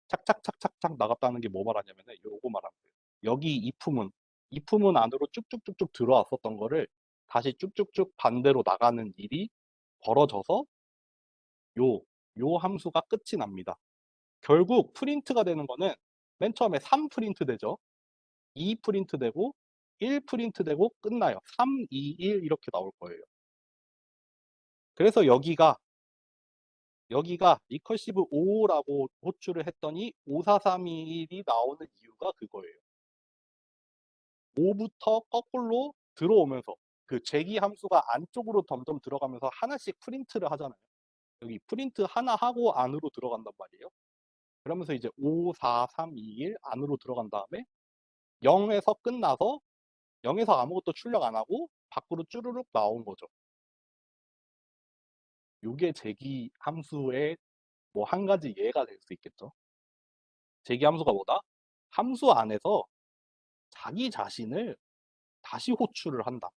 착착착착착 나갔다는 게 뭐 말하냐면은 요거 말하는 거예요. 여기 if문 안으로 쭉쭉쭉쭉 들어왔었던 거를 다시 쭉쭉쭉 반대로 나가는 일이 벌어져서 요, 요 함수가 끝이 납니다. 결국 프린트가 되는 거는 맨 처음에 3 프린트 되죠. 2 프린트 되고 1 프린트 되고 끝나요. 3, 2, 1 이렇게 나올 거예요. 그래서 여기가 리커시브 5라고 호출을 했더니 5431이 나오는 이유가 그거예요. 5부터 거꾸로 들어오면서 그 제기 함수가 안쪽으로 점점 들어가면서 하나씩 프린트를 하잖아요. 여기 프린트 하나 하고 안으로 들어간단 말이에요. 그러면서 이제 5, 4, 3, 2, 1 안으로 들어간 다음에 0에서 끝나서 0에서 아무것도 출력 안 하고 밖으로 쭈루룩 나온 거죠. 이게 제기 함수의 뭐 한 가지 예가 될 수 있겠죠. 제기함수가 뭐다? 함수 안에서 자기 자신을 다시 호출을 한다.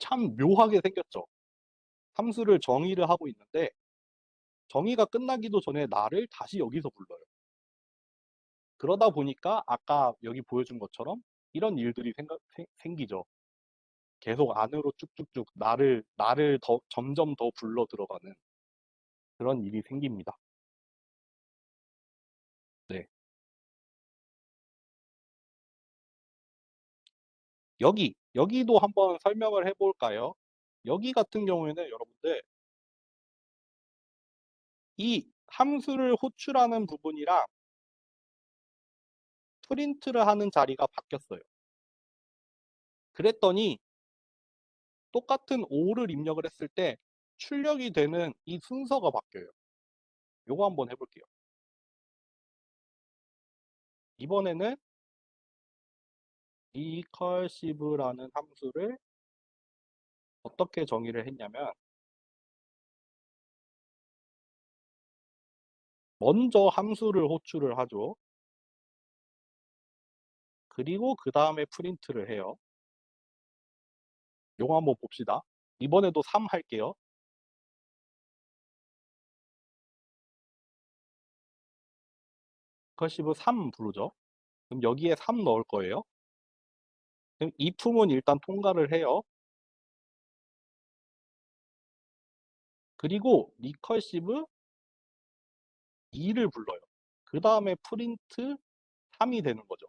참 묘하게 생겼죠. 함수를 정의를 하고 있는데 정의가 끝나기도 전에 나를 다시 여기서 불러요. 그러다 보니까 아까 여기 보여준 것처럼 이런 일들이 생기죠. 계속 안으로 쭉쭉쭉 나를 점점 더 불러 들어가는 그런 일이 생깁니다. 네. 여기도 한번 설명을 해볼까요? 여기 같은 경우에는 여러분들 이 함수를 호출하는 부분이랑 프린트를 하는 자리가 바뀌었어요. 그랬더니 똑같은 5를 입력을 했을 때 출력이 되는 이 순서가 바뀌어요. 요거 한번 해볼게요. 이번에는 recursive라는 함수를 어떻게 정의를 했냐면 먼저 함수를 호출을 하죠. 그리고 그 다음에 프린트를 해요. 요거 한번 봅시다. 이번에도 3 할게요. recursive 3 부르죠. 그럼 여기에 3 넣을 거예요. 그럼 if은 일단 통과를 해요. 그리고 recursive 2를 불러요. 그 다음에 프린트 3이 되는 거죠.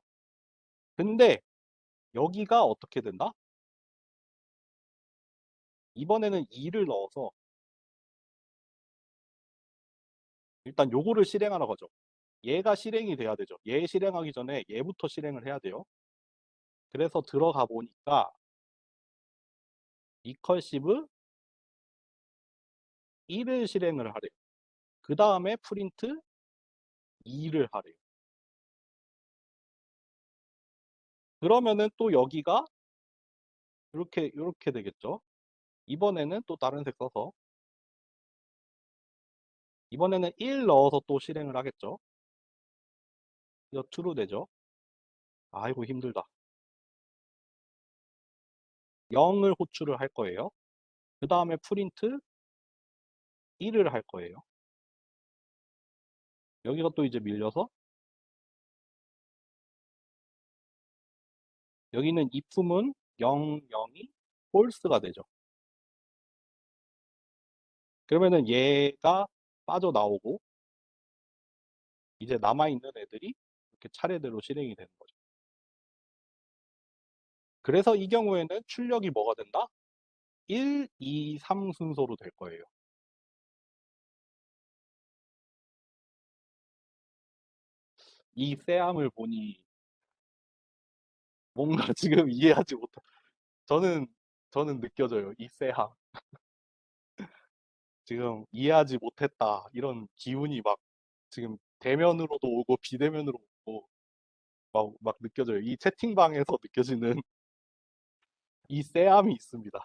근데 여기가 어떻게 된다? 이번에는 2를 넣어서 일단 요거를 실행하러 가죠. 얘가 실행이 돼야 되죠. 얘 실행하기 전에 얘부터 실행을 해야 돼요. 그래서 들어가 보니까 recursive 1을 실행을 하래요. 그 다음에 프린트 2를 하래요. 그러면은 또 여기가 이렇게 되겠죠. 이번에는 또 다른 색 써서 이번에는 1 넣어서 또 실행을 하겠죠. 이거 true 되죠. 아이고 힘들다. 0을 호출을 할 거예요. 그 다음에 프린트 1을 할 거예요. 여기가 또 이제 밀려서 여기는 if문 0, 0이 false가 되죠. 그러면은 얘가 빠져나오고 이제 남아있는 애들이 이렇게 차례대로 실행이 되는 거죠. 그래서 이 경우에는 출력이 뭐가 된다? 1, 2, 3 순서로 될 거예요. 이 쎄함을 보니 뭔가 지금 이해하지 못하. 저는 저는 느껴져요. 이 쎄함. 지금 이해하지 못했다. 이런 기운이 막 지금 대면으로도 오고 비대면으로 오고 막 느껴져요. 이 채팅방에서 느껴지는 이 쎄함이 있습니다.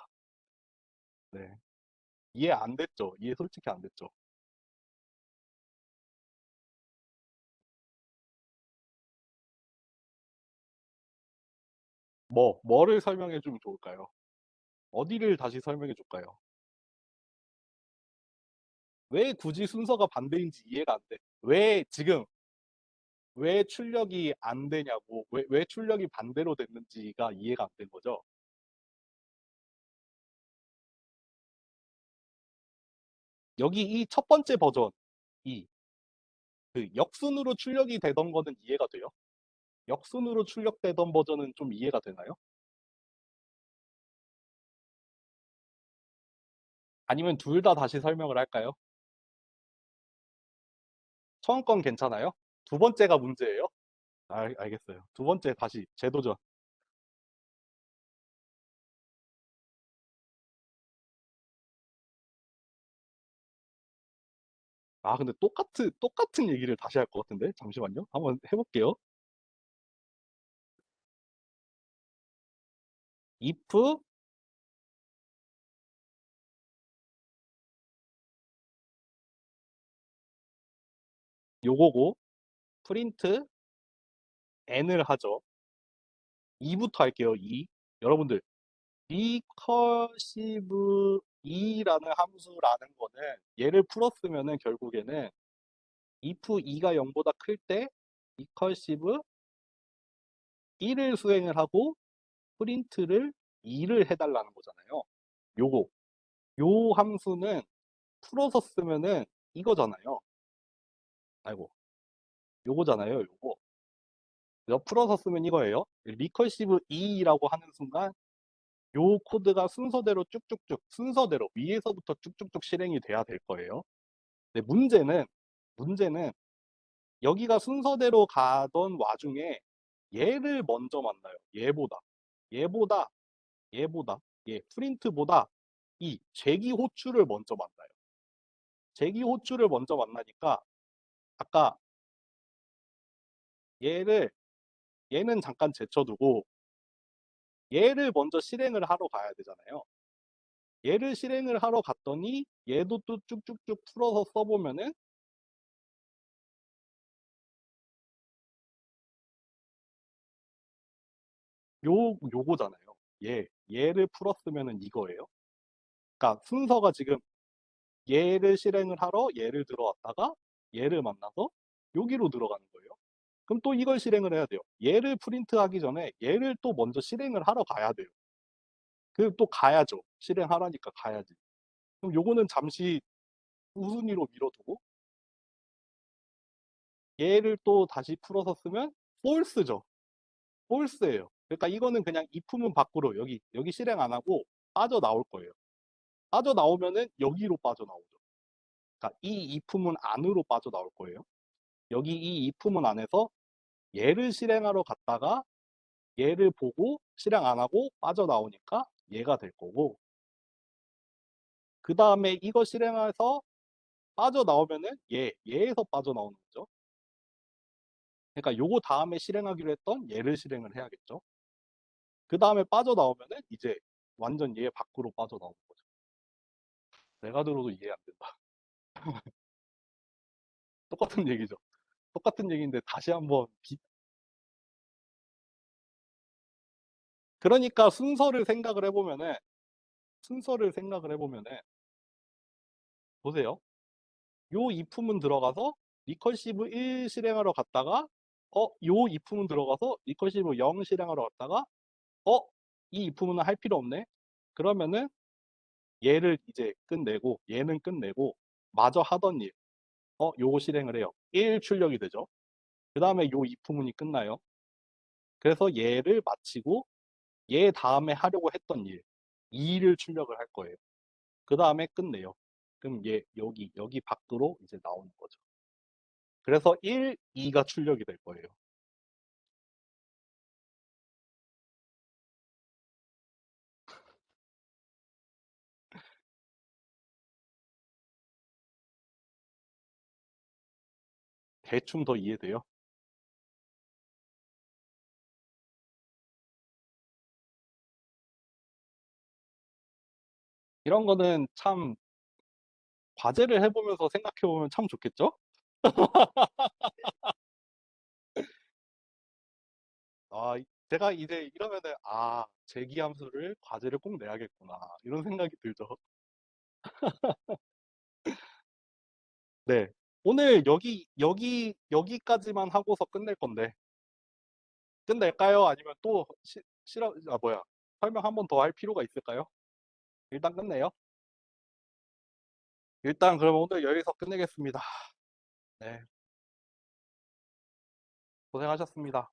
네. 이해 안 됐죠? 이해 솔직히 안 됐죠? 뭐를 설명해 주면 좋을까요? 어디를 다시 설명해 줄까요? 왜 굳이 순서가 반대인지 이해가 안 돼. 왜 출력이 안 되냐고, 왜 출력이 반대로 됐는지가 이해가 안 된 거죠. 여기 이 첫 번째 버전, 이, 그 역순으로 출력이 되던 거는 이해가 돼요? 역순으로 출력되던 버전은 좀 이해가 되나요? 아니면 둘 다 다시 설명을 할까요? 처음 건 괜찮아요? 두 번째가 문제예요? 알겠어요. 두 번째 다시 재도전. 근데 똑같은 얘기를 다시 할 것 같은데? 잠시만요. 한번 해볼게요. if 요거고 프린트 n을 하죠. 2부터 할게요. 2. 여러분들 리커시브 2라는 함수라는 거는 얘를 풀었으면은 결국에는 if 2가 0보다 클 때 리커시브 1을 수행을 하고 프린트를 2를 해달라는 거잖아요. 요거 요 함수는 풀어서 쓰면은 이거잖아요. 아이고 요거잖아요. 요거 풀어서 쓰면 이거예요. 리커시브 2라고 하는 순간 요 코드가 순서대로 쭉쭉쭉 순서대로 위에서부터 쭉쭉쭉 실행이 돼야 될 거예요. 근데 문제는 여기가 순서대로 가던 와중에 얘를 먼저 만나요. 얘보다 얘 프린트보다 이 제기 호출을 먼저 만나요. 제기 호출을 먼저 만나니까 아까 얘는 잠깐 제쳐두고 얘를 먼저 실행을 하러 가야 되잖아요. 얘를 실행을 하러 갔더니 얘도 또 쭉쭉쭉 풀어서 써보면은 요거잖아요. 얘를 풀었으면은 이거예요. 그러니까 순서가 지금 얘를 실행을 하러 얘를 들어왔다가 얘를 만나서 여기로 들어가는 거예요. 그럼 또 이걸 실행을 해야 돼요. 얘를 프린트하기 전에 얘를 또 먼저 실행을 하러 가야 돼요. 그 또 가야죠. 실행하라니까 가야지. 그럼 요거는 잠시 우순위로 밀어두고 얘를 또 다시 풀어서 쓰면 false죠. false예요. 그러니까 이거는 그냥 if문 밖으로 여기 실행 안 하고 빠져나올 거예요. 빠져나오면은 여기로 빠져나오죠. 그러니까 이 if문 안으로 빠져나올 거예요. 여기 이 if문 안에서 얘를 실행하러 갔다가 얘를 보고 실행 안 하고 빠져나오니까 얘가 될 거고 그 다음에 이거 실행해서 빠져나오면은 얘에서 빠져나오는 거죠. 그러니까 요거 다음에 실행하기로 했던 얘를 실행을 해야겠죠. 그 다음에 빠져나오면은 이제 완전 얘 밖으로 빠져나오는 거죠. 내가 들어도 이해 안 된다. 똑같은 얘기죠. 똑같은 얘기인데 다시 한번 그러니까 순서를 생각을 해보면은 보세요. 요 if문 들어가서 리커시브 1 실행하러 갔다가 요 if문 들어가서 리커시브 0 실행하러 갔다가 이 if문은 할 필요 없네. 그러면은 얘를 이제 끝내고 얘는 끝내고 마저 하던 일 요거 실행을 해요. 1 출력이 되죠. 그 다음에 요 if문이 끝나요. 그래서 얘를 마치고 얘 다음에 하려고 했던 일 2를 출력을 할 거예요. 그 다음에 끝내요. 그럼 얘 여기 밖으로 이제 나오는 거죠. 그래서 1, 2가 출력이 될 거예요. 대충 더 이해돼요? 이런 거는 참 과제를 해보면서 생각해보면 참 좋겠죠? 제가 이제 이러면은 제기함수를 과제를 꼭 내야겠구나 이런 생각이 들죠. 네. 오늘 여기까지만 하고서 끝낼 건데 끝낼까요? 아니면 또 설명 한 번 더 할 필요가 있을까요? 일단 끝내요. 일단 그러면 오늘 여기서 끝내겠습니다. 네. 고생하셨습니다.